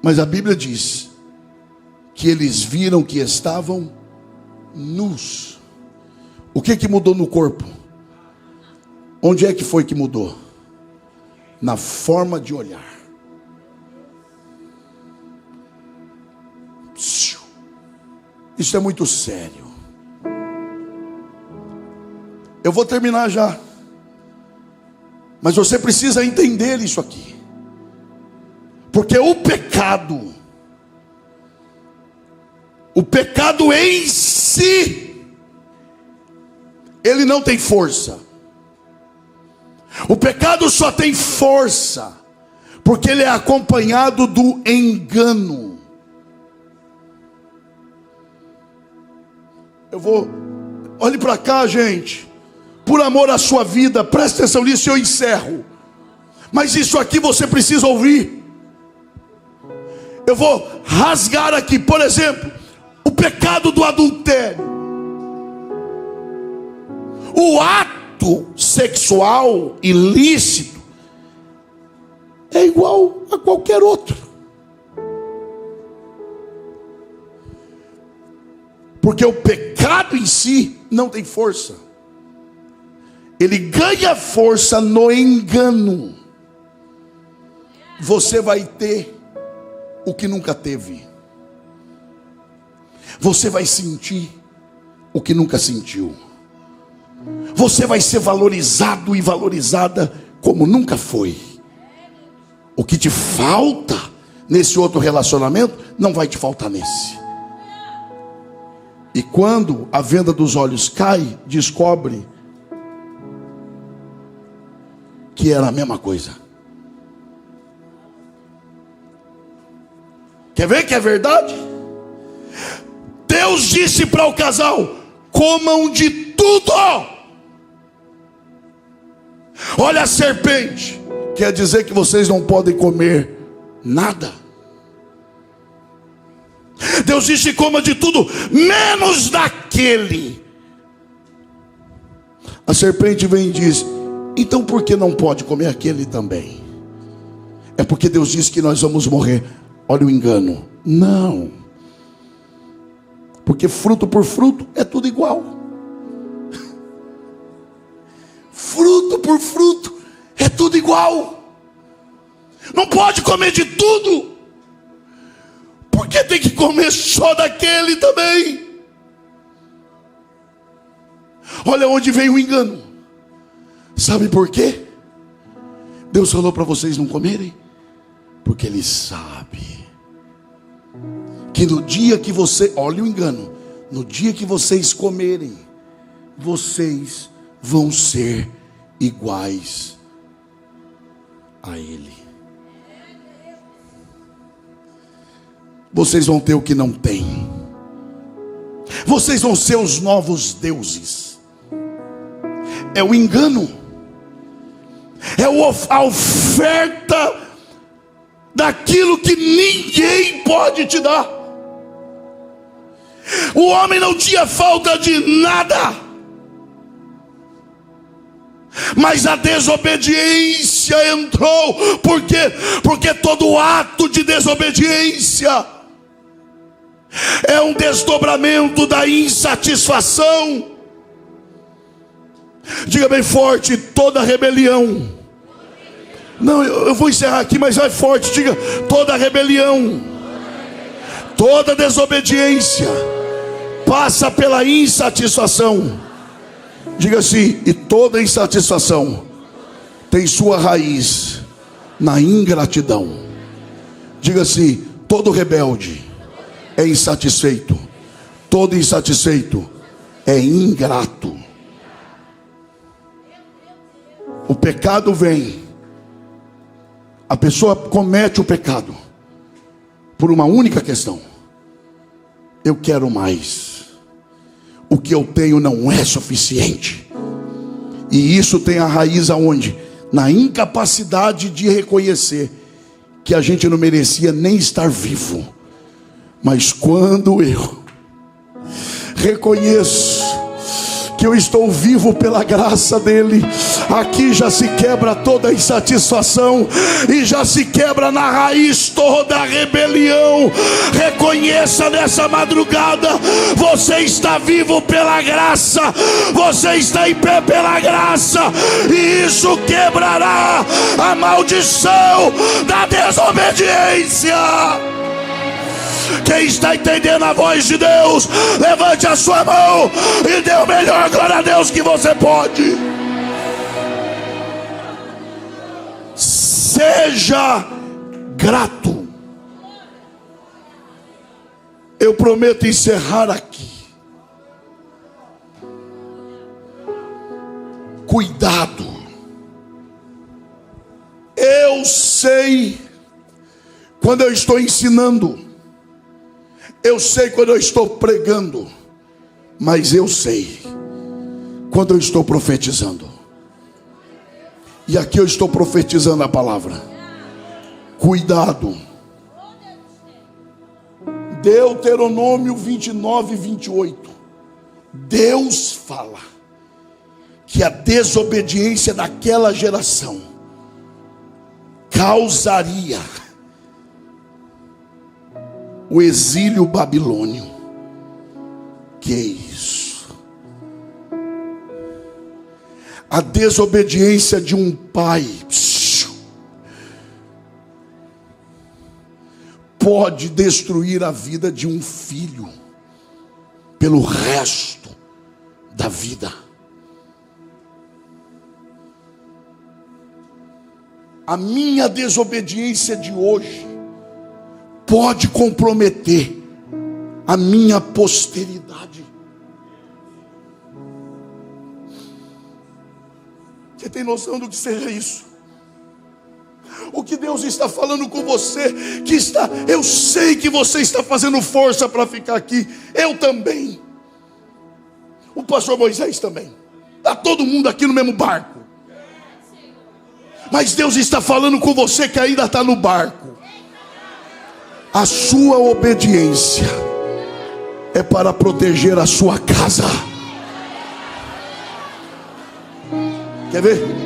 Mas a Bíblia diz que eles viram que estavam nus. O que que mudou no corpo? Onde é que foi que mudou? Na forma de olhar. Isso é muito sério. Eu vou terminar já. Mas você precisa entender isso aqui. Porque o pecado em si, ele não tem força. O pecado só tem força porque ele é acompanhado do engano. Olhe para cá, gente. Por amor à sua vida, preste atenção nisso e eu encerro. Mas isso aqui você precisa ouvir. Eu vou rasgar aqui, por exemplo, o pecado do adultério. O ato sexual ilícito é igual a qualquer outro. Porque o pecado em si não tem força. Ele ganha força no engano. Você vai ter o que nunca teve. Você vai sentir o que nunca sentiu. Você vai ser valorizado e valorizada como nunca foi. O que te falta nesse outro relacionamento, não vai te faltar nesse. E quando a venda dos olhos cai, descobre que era a mesma coisa. Quer ver que é verdade? Deus disse para o casal: comam de tudo. Olha a serpente. Quer dizer que vocês não podem comer nada. Deus disse: coma de tudo, menos daquele. A serpente vem e diz: então por que não pode comer aquele também? É porque Deus disse que nós vamos morrer. Olha o engano. Não. Porque fruto por fruto é tudo igual. Fruto por fruto é tudo igual. Não pode comer de tudo. Por que tem que comer só daquele também? Olha onde veio o engano. Sabe por quê? Deus falou para vocês não comerem? Porque Ele sabe que no dia que você, olha o engano, no dia que vocês comerem, vocês vão ser iguais a Ele. Vocês vão ter o que não tem. Vocês vão ser os novos deuses. É o engano. É a oferta daquilo que ninguém pode te dar. O homem não tinha falta de nada, mas a desobediência entrou. Por quê? Porque todo ato de desobediência é um desdobramento da insatisfação. Diga bem forte: toda rebelião. Não, eu vou encerrar aqui, mas vai forte. Diga: toda rebelião, toda desobediência passa pela insatisfação. Diga assim: e toda insatisfação tem sua raiz na ingratidão. Diga assim: todo rebelde é insatisfeito, todo insatisfeito é ingrato. O pecado vem, a pessoa comete o pecado por uma única questão: eu quero mais. O que eu tenho não é suficiente. E isso tem a raiz aonde? Na incapacidade de reconhecer que a gente não merecia nem estar vivo. Mas quando eu reconheço que eu estou vivo pela graça dele, aqui já se quebra toda a insatisfação e já se quebra na raiz toda a rebelião. Reconheça nessa madrugada: você está vivo pela graça, você está em pé pela graça, e isso quebrará a maldição da desobediência. Quem está entendendo a voz de Deus, levante a sua mão e dê o melhor glória a Deus que você pode. Seja grato. Eu prometo encerrar aqui. Cuidado. Eu sei quando eu estou ensinando. Eu sei quando eu estou pregando, mas eu sei quando eu estou profetizando. E aqui eu estou profetizando a palavra. Cuidado. Deuteronômio 29, 28. Deus fala que a desobediência daquela geração causaria o exílio babilônio. Que é isso? A desobediência de um pai pode destruir a vida de um filho pelo resto da vida. A minha desobediência de hoje pode comprometer a minha posteridade. Você tem noção do que seja isso? O que Deus está falando com você, eu sei que você está fazendo força para ficar aqui, eu também, o pastor Moisés também, está todo mundo aqui no mesmo barco, mas Deus está falando com você que ainda está no barco. A sua obediência é para proteger a sua casa. Quer ver?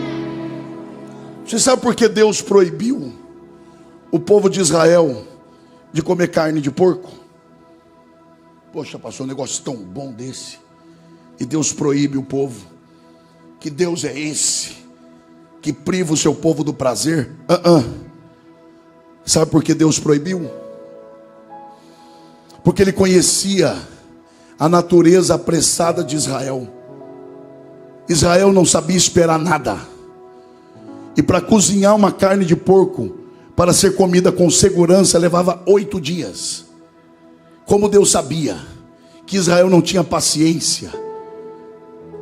Você sabe por que Deus proibiu o povo de Israel de comer carne de porco? Poxa, passou um negócio tão bom desse, e Deus proíbe o povo. Que Deus é esse que priva o seu povo do prazer? Sabe por que Deus proibiu? Porque Ele conhecia a natureza apressada de Israel. Israel não sabia esperar nada. E para cozinhar uma carne de porco, para ser comida com segurança, levava 8 dias. Como Deus sabia que Israel não tinha paciência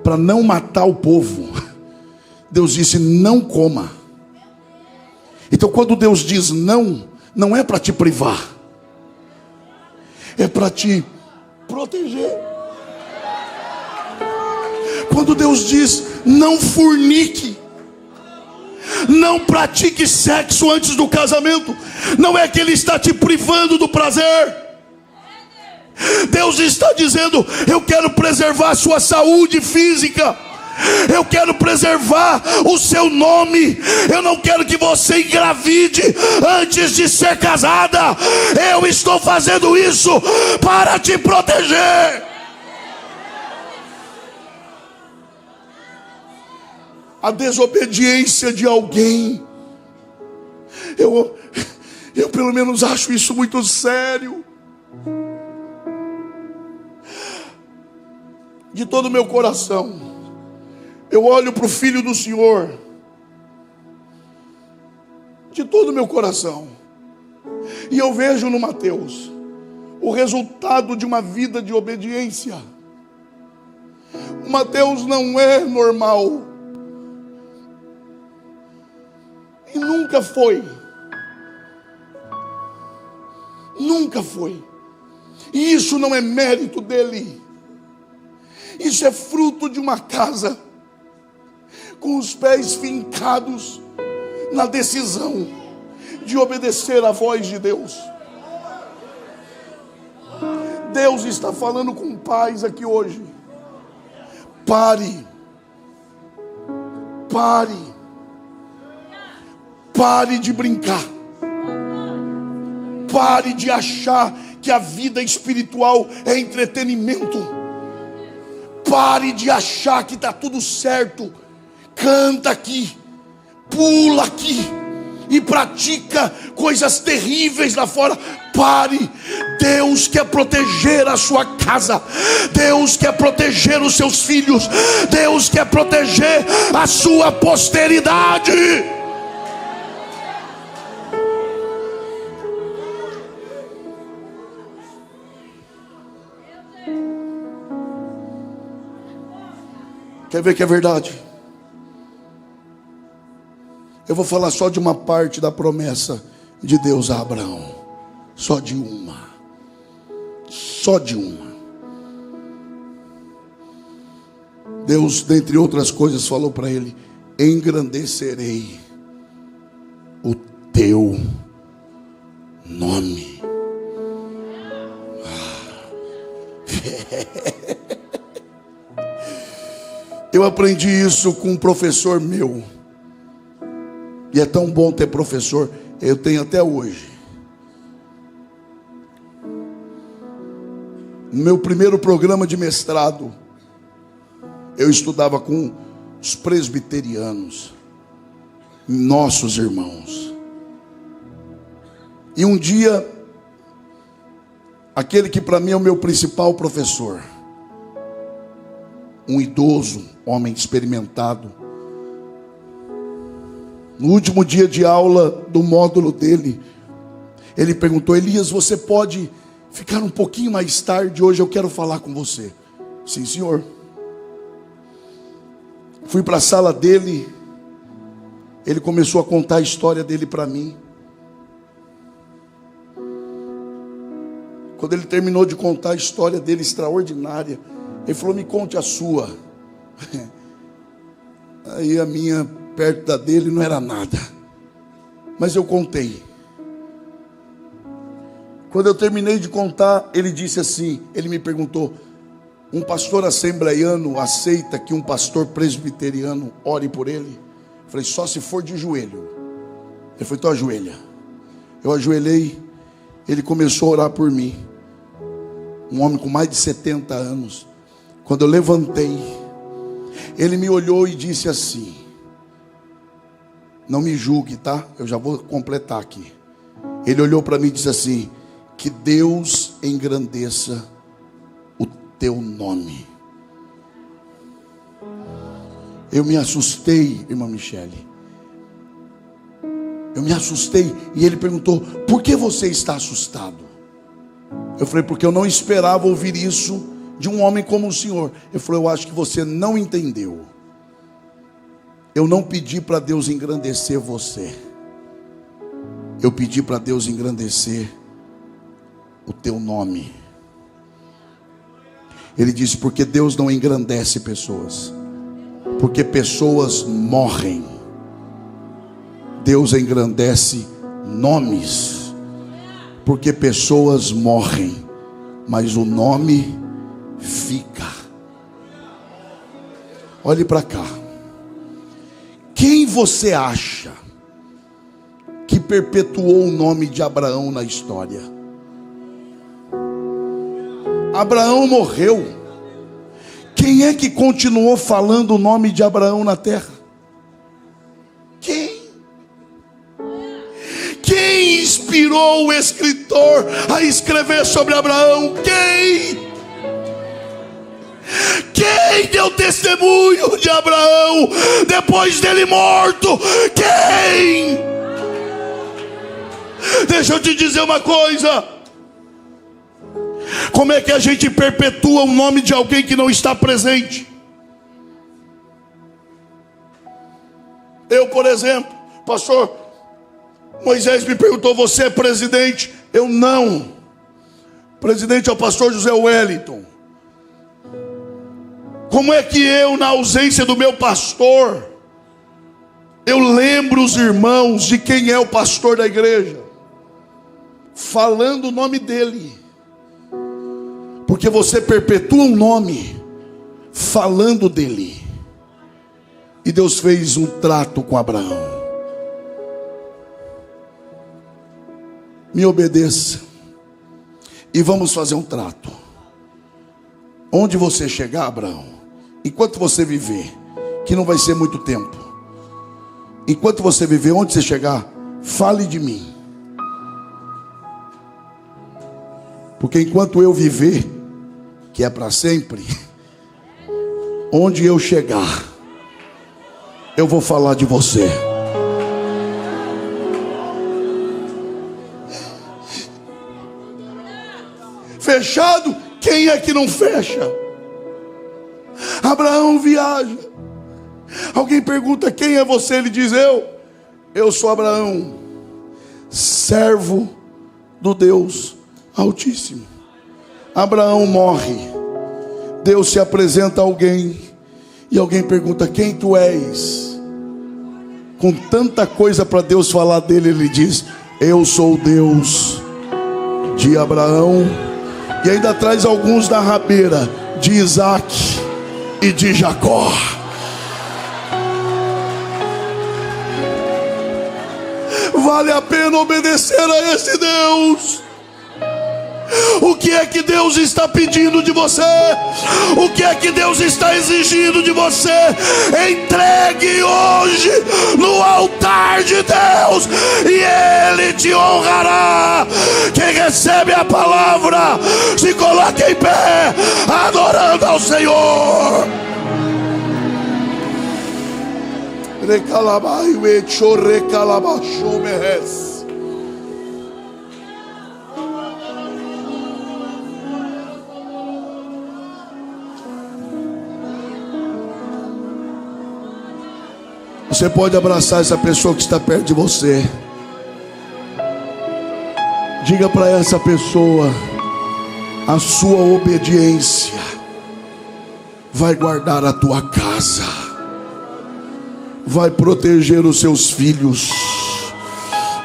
para não matar o povo, Deus disse: não coma. Então quando Deus diz não, não é para te privar, é para te proteger. Quando Deus diz não fornique, não pratique sexo antes do casamento, não é que Ele está te privando do prazer. Deus está dizendo: eu quero preservar a sua saúde física, eu quero preservar o seu nome, eu não quero que você engravide antes de ser casada. Eu estou fazendo isso para te proteger. A desobediência de alguém, eu pelo menos acho isso muito sério. De todo o meu coração, eu olho para o Filho do Senhor, de todo o meu coração, e eu vejo no Mateus o resultado de uma vida de obediência. O Mateus não é normal, e nunca foi, e isso não é mérito dele, isso é fruto de uma casa com os pés fincados na decisão de obedecer à voz de Deus. Deus está falando com pais aqui hoje. Pare de brincar, pare de achar que a vida espiritual é entretenimento. Pare de achar que está tudo certo. Canta aqui, pula aqui e pratica coisas terríveis lá fora. Pare. Deus quer proteger a sua casa, Deus quer proteger os seus filhos, Deus quer proteger a sua posteridade. Quer ver que é verdade? Eu vou falar só de uma parte da promessa de Deus a Abraão. Só de uma. Deus, dentre outras coisas, falou para ele: engrandecerei o teu nome. Eu aprendi isso com um professor meu. E é tão bom ter professor, eu tenho até hoje. No meu primeiro programa de mestrado, eu estudava com os presbiterianos, nossos irmãos. E um dia, aquele que para mim é o meu principal professor, um idoso, homem experimentado, no último dia de aula do módulo dele, ele perguntou: Elias, você pode ficar um pouquinho mais tarde? Hoje eu quero falar com você. Sim, senhor. Fui para a sala dele. Ele começou a contar a história dele para mim. Quando ele terminou de contar a história dele extraordinária, ele falou: me conte a sua. Aí a minha, perto da dele, não era nada, mas eu contei. Quando eu terminei de contar, ele disse assim, ele me perguntou: um pastor assembleiano aceita que um pastor presbiteriano ore por ele? Eu falei: só se for de joelho. Ele falou: então ajoelha. Eu ajoelhei, ele começou a orar por mim. Um homem com mais de 70 anos. Quando eu levantei, ele me olhou e disse assim: não me julgue, tá? Eu já vou completar aqui. Ele olhou para mim e disse assim: que Deus engrandeça o teu nome. Eu me assustei, irmã Michele. Eu me assustei. E ele perguntou: por que você está assustado? Eu falei: porque eu não esperava ouvir isso de um homem como o senhor. Ele falou: eu acho que você não entendeu. Eu não pedi para Deus engrandecer você. Eu pedi para Deus engrandecer o teu nome. Ele disse: porque Deus não engrandece pessoas, porque pessoas morrem. Deus engrandece nomes, porque pessoas morrem, mas o nome fica. Olhe para cá. Quem você acha que perpetuou o nome de Abraão na história? Abraão morreu. Quem é que continuou falando o nome de Abraão na terra? Quem? Quem inspirou o escritor a escrever sobre Abraão? Quem? Quem deu testemunho de Abraão depois dele morto? Quem? Deixa eu te dizer uma coisa. Como é que a gente perpetua o nome de alguém que não está presente? Eu, por exemplo, pastor Moisés me perguntou: você é presidente? Eu não. Presidente é o pastor José Wellington. Como é que eu, na ausência do meu pastor, eu lembro os irmãos de quem é o pastor da igreja, falando o nome dele? Porque você perpetua um nome falando dele. E Deus fez um trato com Abraão. Me obedeça e vamos fazer um trato. Onde você chegar, Abraão, enquanto você viver, que não vai ser muito tempo, enquanto você viver, onde você chegar, fale de mim. Porque enquanto eu viver, que é para sempre, onde eu chegar, eu vou falar de você. Fechado? Quem é que não fecha? Abraão viaja. Alguém pergunta: quem é você? Ele diz: eu sou Abraão, servo do Deus Altíssimo. Abraão morre. Deus se apresenta a alguém, e alguém pergunta: quem tu és? com tanta coisa para Deus falar dele, ele diz: eu sou o Deus de Abraão, e ainda traz alguns da rabeira, de Isaac e de Jacó. Vale a pena obedecer a esse Deus. O que é que Deus está pedindo de você? O que é que Deus está exigindo de você? Entregue hoje no altar de Deus, e Ele te honrará. Quem recebe a palavra, se coloque em pé, adorando ao Senhor. Você pode abraçar essa pessoa que está perto de você. Diga para essa pessoa: a sua obediência vai guardar a tua casa, vai proteger os seus filhos.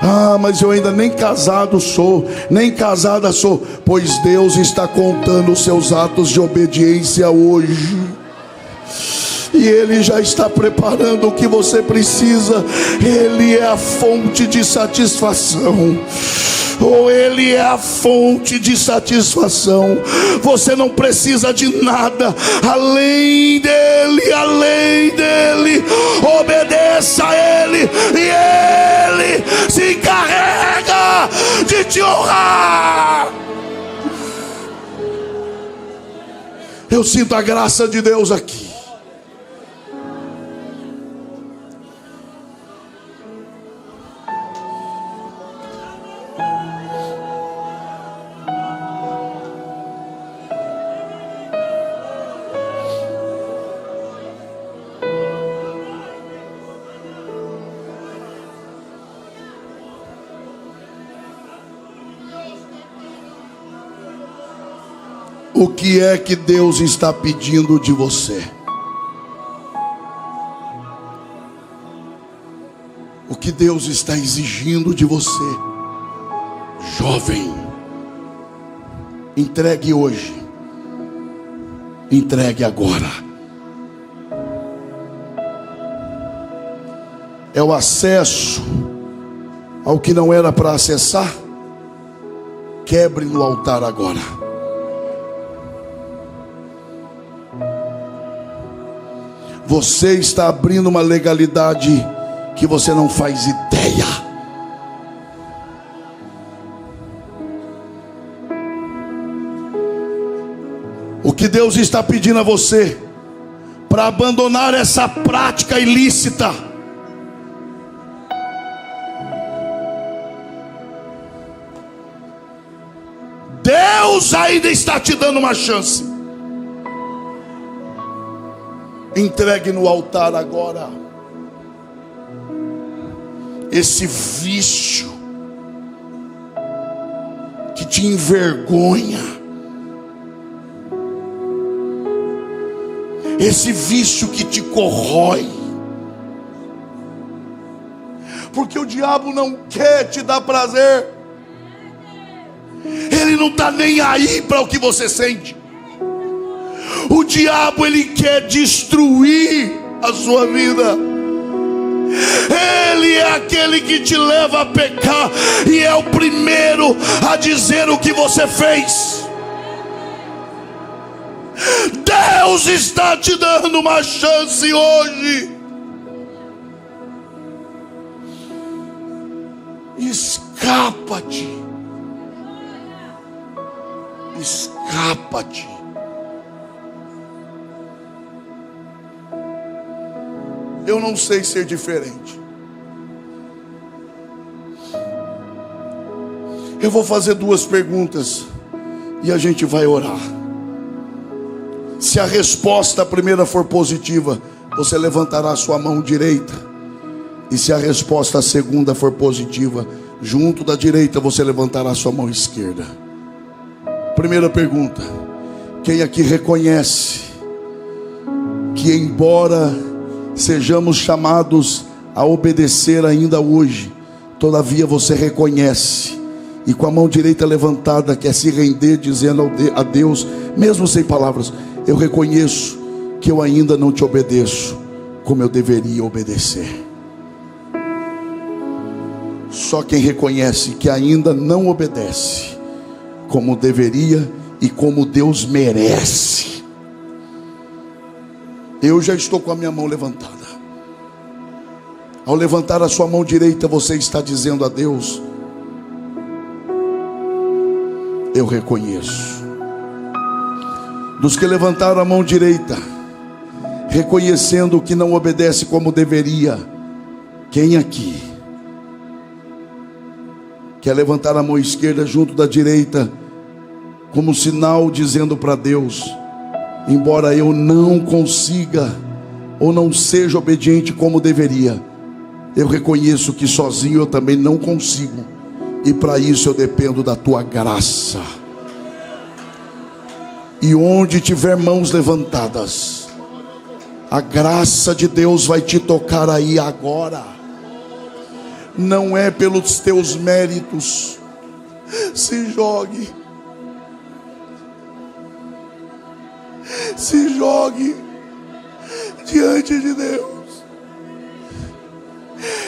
Ah, mas eu ainda nem casado sou, nem casada sou. Pois Deus está contando os seus atos de obediência hoje, e Ele já está preparando o que você precisa. Ele é a fonte de satisfação. Ele é a fonte de satisfação. Você não precisa de nada além dele, além dele. Obedeça a Ele, e Ele se encarrega de te honrar. Eu sinto a graça de Deus aqui. O que é que Deus está pedindo de você? O que Deus está exigindo de você? Jovem, entregue hoje, entregue agora. É o acesso ao que não era para acessar. Quebre no altar agora. Você está abrindo uma legalidade que você não faz ideia. O que Deus está pedindo a você para abandonar essa prática ilícita? Deus ainda está te dando uma chance. Entregue no altar agora esse vício que te envergonha, esse vício que te corrói, porque o diabo não quer te dar prazer. Ele não está nem aí para o que você sente. O diabo, ele quer destruir a sua vida. Ele é aquele que te leva a pecar, e é o primeiro a dizer o que você fez. Deus está te dando uma chance hoje. Escapa-te. Escapa-te. Eu não sei ser diferente. Eu vou fazer 2 perguntas e a gente vai orar. Se a resposta, a primeira, for positiva, você levantará a sua mão direita. E se a resposta, a segunda, for positiva, junto da direita, você levantará a sua mão esquerda. Primeira pergunta: quem aqui reconhece que, embora sejamos chamados a obedecer ainda hoje. Todavia você reconhece, e com a mão direita levantada quer se render, dizendo a Deus, mesmo sem palavras: eu reconheço que eu ainda não te obedeço como eu deveria obedecer. Só quem reconhece que ainda não obedece como deveria e como Deus merece. Eu já estou com a minha mão levantada. Ao levantar a sua mão direita, você está dizendo a Deus: eu reconheço. Dos que levantaram a mão direita, reconhecendo que não obedece como deveria, quem aqui quer levantar a mão esquerda junto da direita, como sinal dizendo para Deus: embora eu não consiga ou não seja obediente como deveria, eu reconheço que sozinho eu também não consigo, e para isso eu dependo da tua graça. E onde tiver mãos levantadas, a graça de Deus vai te tocar aí agora. Não é pelos teus méritos. Se jogue. Se jogue diante de Deus.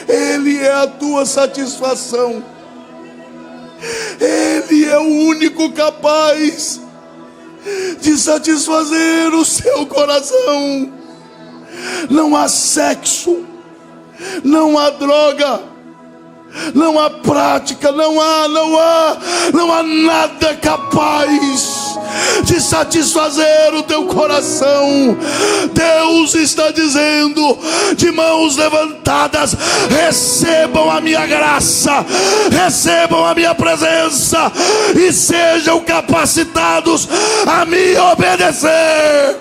Ele é a tua satisfação. Ele é o único capaz de satisfazer o seu coração. Não há sexo, não há droga, não há prática, não há nada capaz de satisfazer o teu coração. Deus está dizendo, de mãos levantadas: recebam a minha graça, recebam a minha presença e sejam capacitados a me obedecer.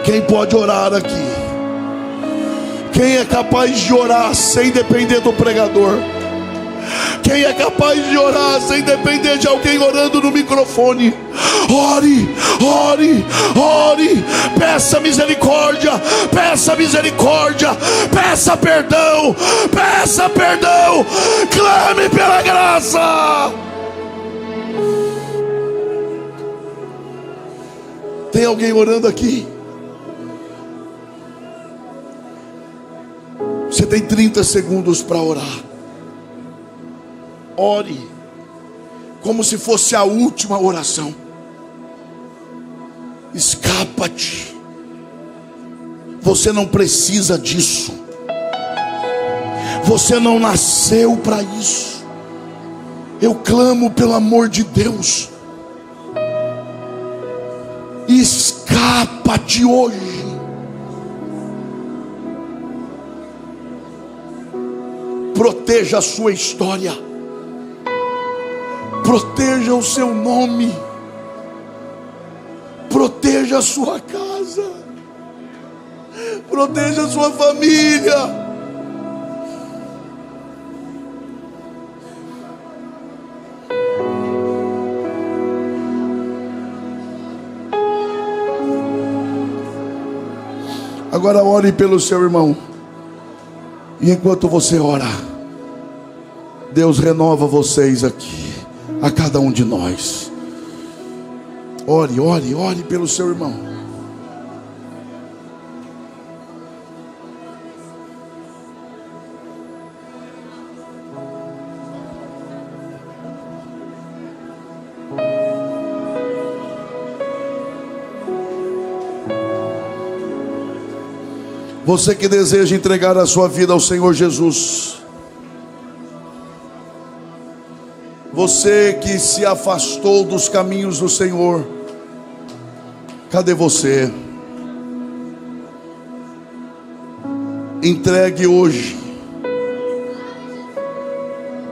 Quem pode orar aqui? Quem é capaz de orar sem depender do pregador? Quem é capaz de orar sem depender de alguém orando no microfone? Ore, ore, ore. Peça misericórdia, peça misericórdia, peça perdão, peça perdão. Clame pela graça. Tem alguém orando aqui? Você tem 30 segundos para orar. Ore como se fosse a última oração. Escapa-te. Você não precisa disso. Você não nasceu para isso. Eu clamo pelo amor de Deus. Escapa-te hoje. Proteja a sua história. Proteja o seu nome. Proteja a sua casa. Proteja a sua família. Agora ore pelo seu irmão. E enquanto você ora, Deus renova vocês aqui, a cada um de nós. Ore, ore, ore pelo seu irmão. Você que deseja entregar a sua vida ao Senhor Jesus, você que se afastou dos caminhos do Senhor, cadê você? Entregue hoje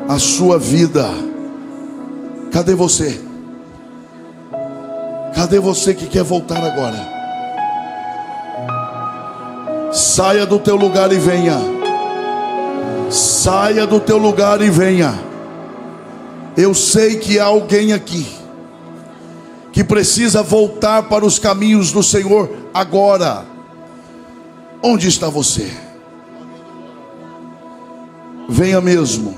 a sua vida. Cadê você? Cadê você que quer voltar agora? Saia do teu lugar e venha. Saia do teu lugar e venha. Eu sei que há alguém aqui que precisa voltar para os caminhos do Senhor agora. Onde está você? Venha mesmo.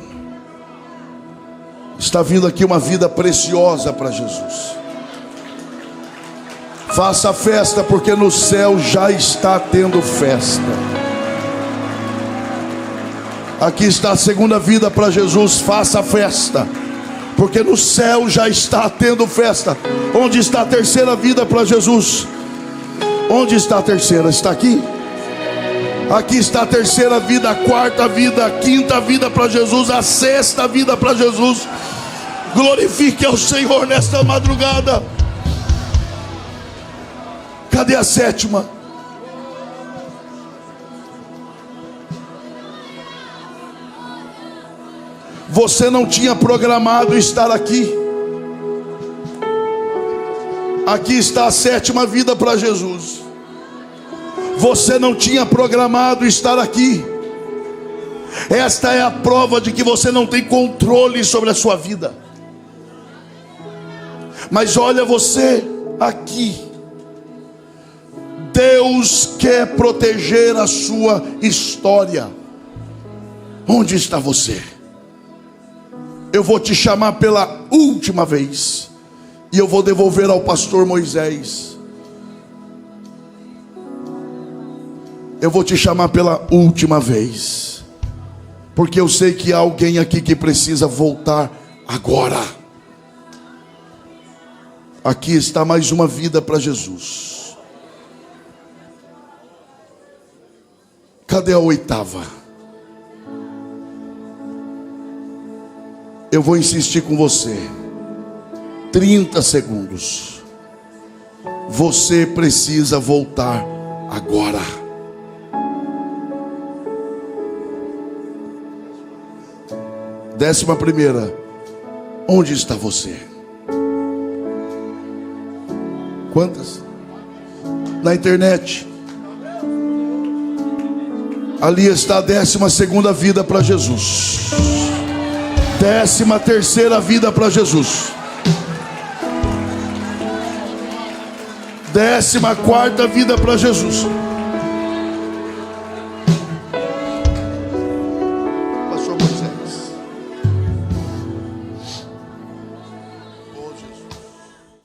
Está vindo aqui uma vida preciosa para Jesus. Faça festa, porque no céu já está tendo festa. Aqui está a segunda vida para Jesus. Faça festa, porque no céu já está tendo festa. Onde está a terceira vida para Jesus? Onde está a terceira? Está aqui? Aqui está a terceira vida, a quarta vida, a quinta vida para Jesus, a sexta vida para Jesus. Glorifique ao Senhor nesta madrugada. Cadê a sétima? Você não tinha programado estar aqui. Aqui está a sétima vida para Jesus. Você não tinha programado estar aqui. Esta é a prova de que você não tem controle sobre a sua vida. Mas olha você aqui. Deus quer proteger a sua história. Onde está você? Eu vou te chamar pela última vez. E eu vou devolver ao pastor Moisés. Eu vou te chamar pela última vez. Porque eu sei que há alguém aqui que precisa voltar agora. Aqui está mais uma vida para Jesus. Cadê a oitava? Eu vou insistir com você. 30 segundos. Você precisa voltar agora. Décima primeira. Onde está você? Quantas? Na internet. Ali está a 12ª vida para Jesus. 13ª vida para Jesus. 14ª vida para Jesus.